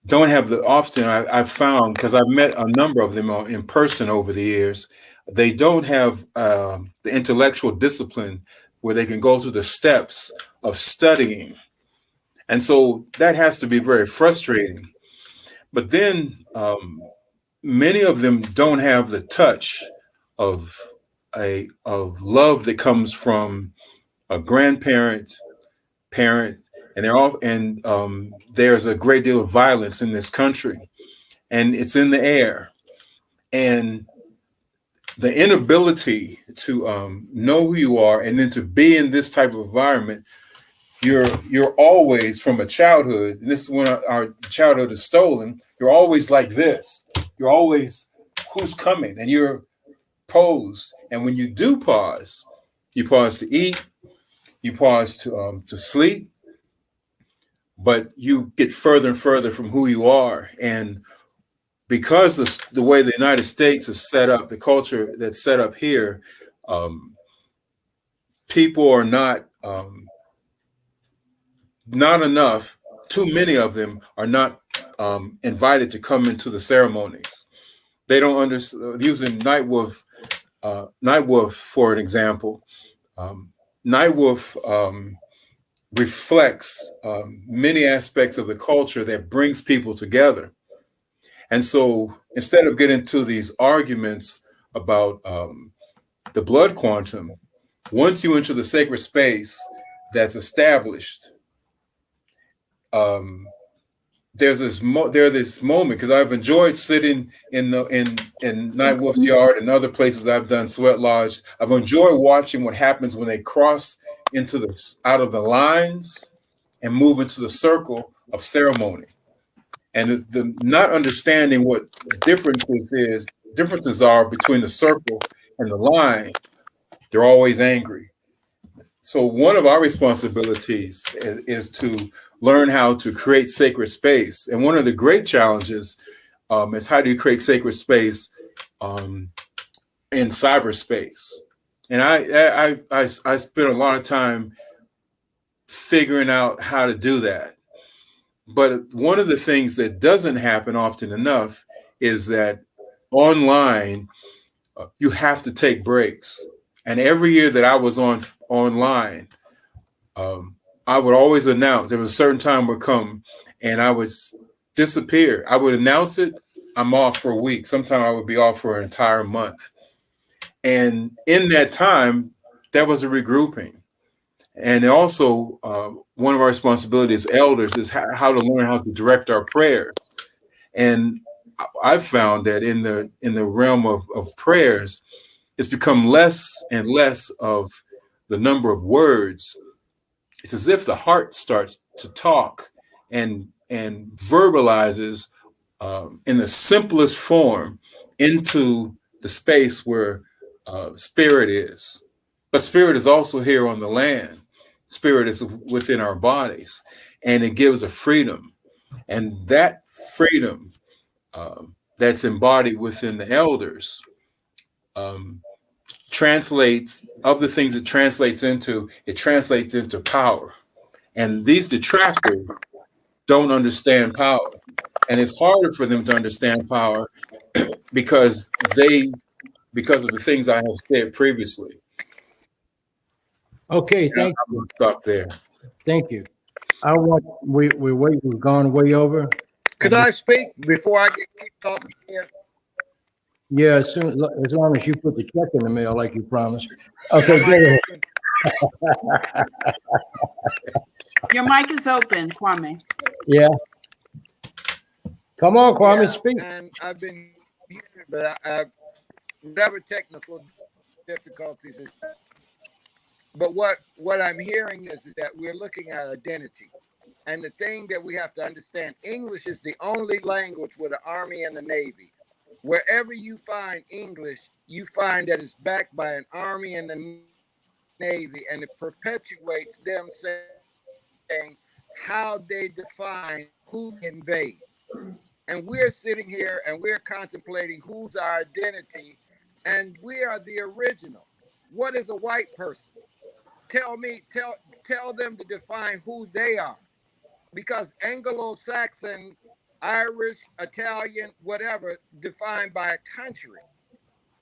don't have the often I've found, because I've met a number of them in person over the years, they don't have the intellectual discipline where they can go through the steps of studying. And so that has to be very frustrating. But then many of them don't have the touch of love that comes from a grandparent, parent, and there's a great deal of violence in this country, and it's in the air. And the inability to know who you are and then to be in this type of environment, you're always from a childhood, and this is when our childhood is stolen, you're always like this. You're always, who's coming? And you're posed. And when you do pause, you pause to eat, you pause to sleep, but you get further and further from who you are. And because the way the United States is set up, the culture that's set up here, people are not enough. Too many of them are not invited to come into the ceremonies. They don't understand. Using Nightwolf for an example, Nightwolf reflects many aspects of the culture that brings people together. And so instead of getting into these arguments about the blood quantum, once you enter the sacred space that's established, there's this moment, because I've enjoyed sitting in Nightwolf's yard and other places I've done Sweat Lodge. I've enjoyed watching what happens when they cross out of the lines and move into the circle of ceremony. And the not understanding what differences are between the circle and the line, they're always angry. So one of our responsibilities is to learn how to create sacred space. And one of the great challenges is, how do you create sacred space in cyberspace? And I spent a lot of time figuring out how to do that. But one of the things that doesn't happen often enough is that online, you have to take breaks. And every year that I was online, I would always announce, there was a certain time would come and I would disappear. I would announce it, I'm off for a week. Sometimes I would be off for an entire month. And in that time, that was a regrouping. And also, one of our responsibilities as elders is how to learn how to direct our prayers. And I've found that in the realm of prayers, it's become less and less of the number of words. It's as if the heart starts to talk and verbalizes in the simplest form into the space where spirit is. But spirit is also here on the land. Spirit is within our bodies, and it gives a freedom. And that freedom that's embodied within the elders translates, of the things it translates into power. And these detractors don't understand power. And it's harder for them to understand power because of the things I have said previously. Okay, thank you. I'm gonna stop there. Thank you. We've gone way over. Could I speak before I get kicked off here? Yeah, as long as you put the check in the mail like you promised. Okay, go ahead. Your mic is open, Kwame. Yeah. Come on, Kwame, speak. And I've been here, but whatever technical difficulties is. But what I'm hearing is that we're looking at identity. And the thing that we have to understand, English is the only language with an army and a navy. Wherever you find English, you find that it's backed by an army and a navy, and it perpetuates them saying how they define who invade. And we're sitting here and we're contemplating who's our identity, and we are the original. What is a white person? Tell them to define who they are, because Anglo-Saxon, Irish, Italian, whatever, defined by a country.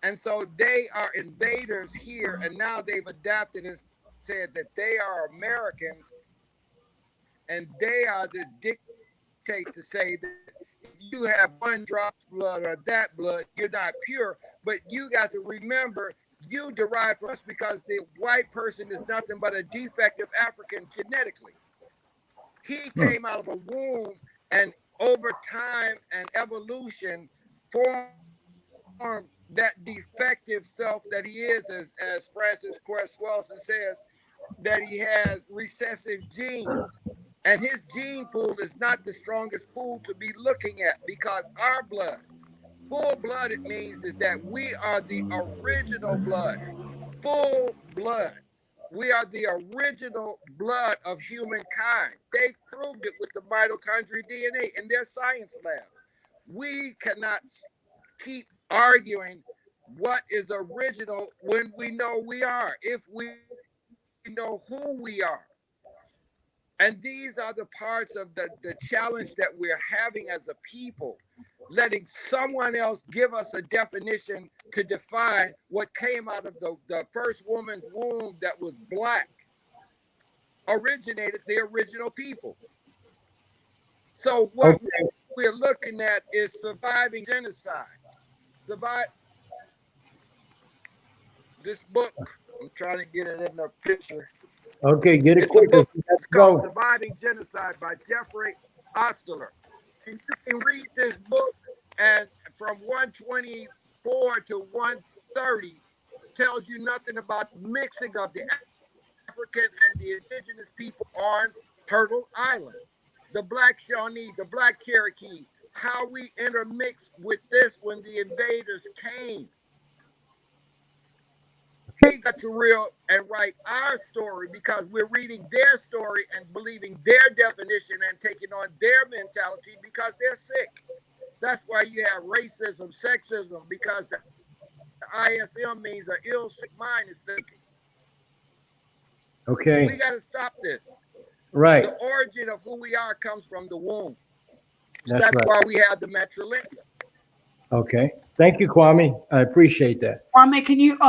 And so they are invaders here, and now they've adapted and said that they are Americans, and they are the dictate to say that if you have one drop of blood or that blood, you're not pure. But you got to remember, you derive from us because the white person is nothing but a defective African genetically. He came out of a womb, and over time and evolution formed that defective self that he is, as Francis Quest Wilson says, that he has recessive genes. And his gene pool is not the strongest pool to be looking at, because our blood, full-blooded, means is that we are the original blood, full blood. We are the original blood of humankind. They proved it with the mitochondrial DNA in their science labs. We cannot keep arguing what is original when we know we are, if we know who we are. And these are the parts of the challenge that we're having as a people, letting someone else give us a definition to define what came out of the first woman's womb that was black, originated the original people. So what we're looking at is surviving genocide. Survive this book. I'm trying to get it in the picture. Okay, get it It's quick. a book. It's called Go. Surviving Genocide by Jeffrey Ostler. And you can read this book, and from 124 to 130 tells you nothing about mixing of the African and the indigenous people on Turtle Island, the Black Shawnee, the Black Cherokee, how we intermixed with this when the invaders came. We got to reel and write our story because we're reading their story and believing their definition and taking on their mentality because they're sick. That's why you have racism, sexism, because the ISM means an ill, sick mind is thinking. Okay. We got to stop this. Right. The origin of who we are comes from the womb. That's right. why we have the matrilineal. Okay. Thank you, Kwame. I appreciate that. Kwame, can you,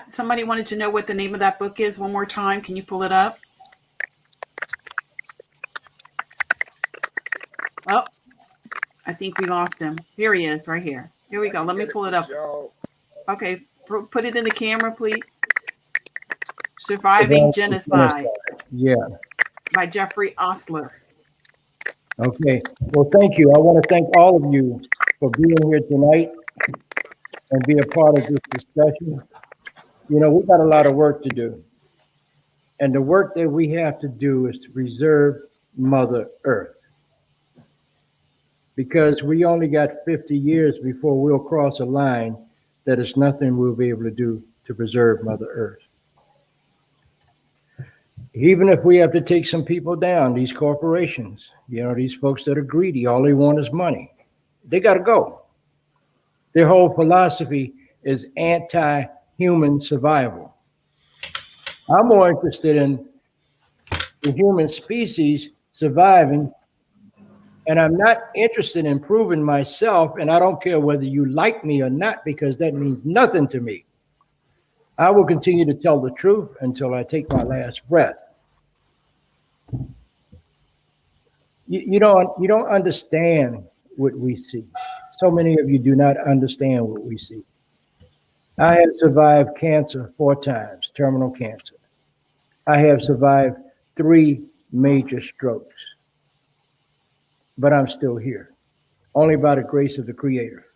somebody wanted to know what the name of that book is one more time. Can you pull it up? Oh, I think we lost him. Here he is, right here. Here we go. Let me pull it up. Okay, put it in the camera, please. Surviving Genocide. Yeah. By Jeffrey Ostler. Okay. Well, thank you. I want to thank all of you for being here tonight and be a part of this discussion. You know, we've got a lot of work to do. And the work that we have to do is to preserve Mother Earth. Because we only got 50 years before we'll cross a line that is nothing we'll be able to do to preserve Mother Earth. Even if we have to take some people down, these corporations, you know, these folks that are greedy, all they want is money. They got to go. Their whole philosophy is anti-human survival. I'm more interested in the human species surviving, and I'm not interested in proving myself, and I don't care whether you like me or not, because that means nothing to me. I will continue to tell the truth until I take my last breath. You don't understand what we see. So many of you do not understand what we see. I have survived cancer 4 times, terminal cancer. I have survived 3 major strokes, but I'm still here, only by the grace of the Creator.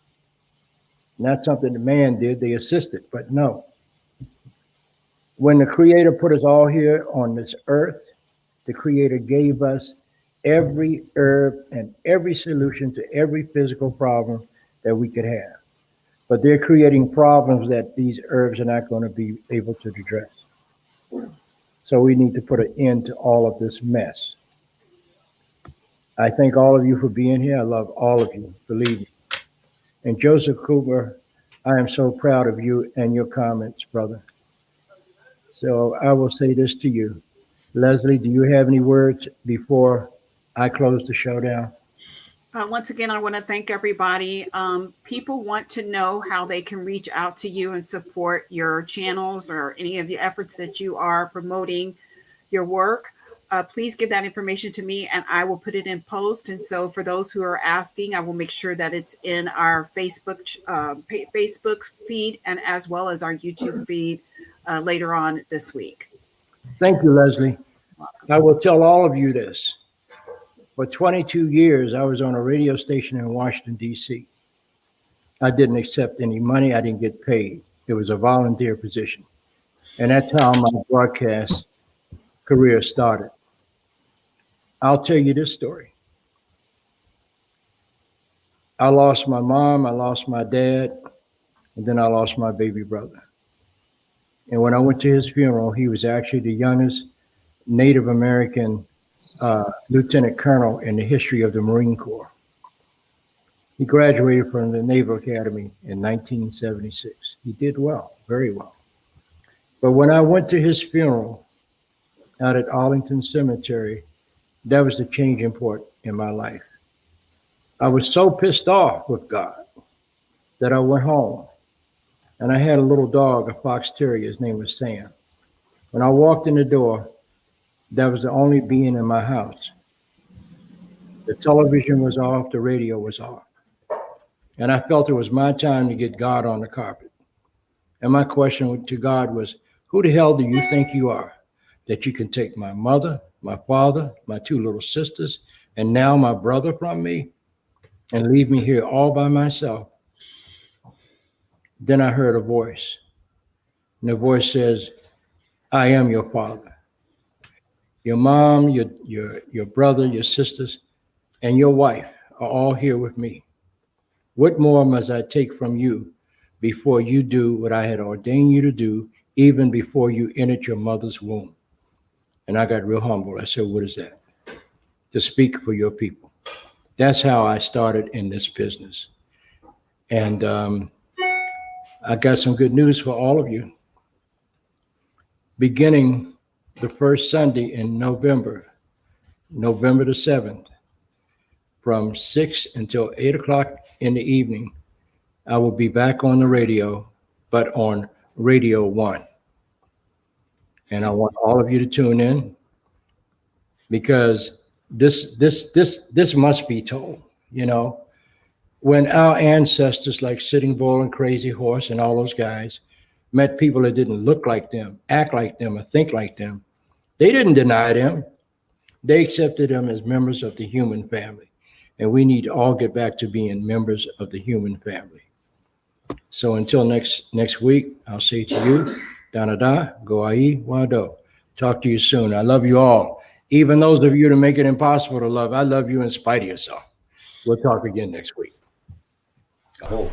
Not something the man did, they assisted, but no. When the Creator put us all here on this earth, the Creator gave us every herb and every solution to every physical problem that we could have. But they're creating problems that these herbs are not going to be able to address. So we need to put an end to all of this mess. I thank all of you for being here. I love all of you, believe me. And Joseph Cooper, I am so proud of you and your comments, brother. So I will say this to you. Leslie, do you have any words before I close the show down? Once again, I want to thank everybody. People want to know how they can reach out to you and support your channels or any of the efforts that you are promoting your work. Please give that information to me and I will put it in post. And so for those who are asking, I will make sure that it's in our Facebook feed and as well as our YouTube feed later on this week. Thank you, Leslie. I will tell all of you this. For 22 years, I was on a radio station in Washington, D.C. I didn't accept any money. I didn't get paid. It was a volunteer position. And that's how my broadcast career started. I'll tell you this story. I lost my mom, I lost my dad, and then I lost my baby brother. And when I went to his funeral, he was actually the youngest Native American lieutenant colonel in the history of the Marine Corps. He graduated from the Naval Academy in 1976. He did well, very well. But when I went to his funeral out at Arlington Cemetery, that was the changing point in my life. I was so pissed off with God that I went home, and I had a little dog, a fox terrier. His name was Sam. When I walked in the door, that was the only being in my house. The television was off, the radio was off. And I felt it was my time to get God on the carpet. And my question to God was, who the hell do you think you are, that you can take my mother, my father, my two little sisters, and now my brother from me and leave me here all by myself? Then I heard a voice. And the voice says, I am your father. Your mom, your brother, your sisters, and your wife are all here with me. What more must I take from you before you do what I had ordained you to do, even before you entered your mother's womb? And I got real humble. I said, what is that? To speak for your people. That's how I started in this business. And I got some good news for all of you. Beginning the first Sunday in November the 7th, from 6 until 8 o'clock in the evening, I will be back on the radio, but on Radio 1. And I want all of you to tune in, because this must be told. You know, when our ancestors like Sitting Bull and Crazy Horse and all those guys met people that didn't look like them, act like them, or think like them, they didn't deny them. They accepted them as members of the human family. And we need to all get back to being members of the human family. So until next week, I'll say to you, Danada, Goai, Wado. Talk to you soon. I love you all. Even those of you that make it impossible to love, I love you in spite of yourself. We'll talk again next week. Oh.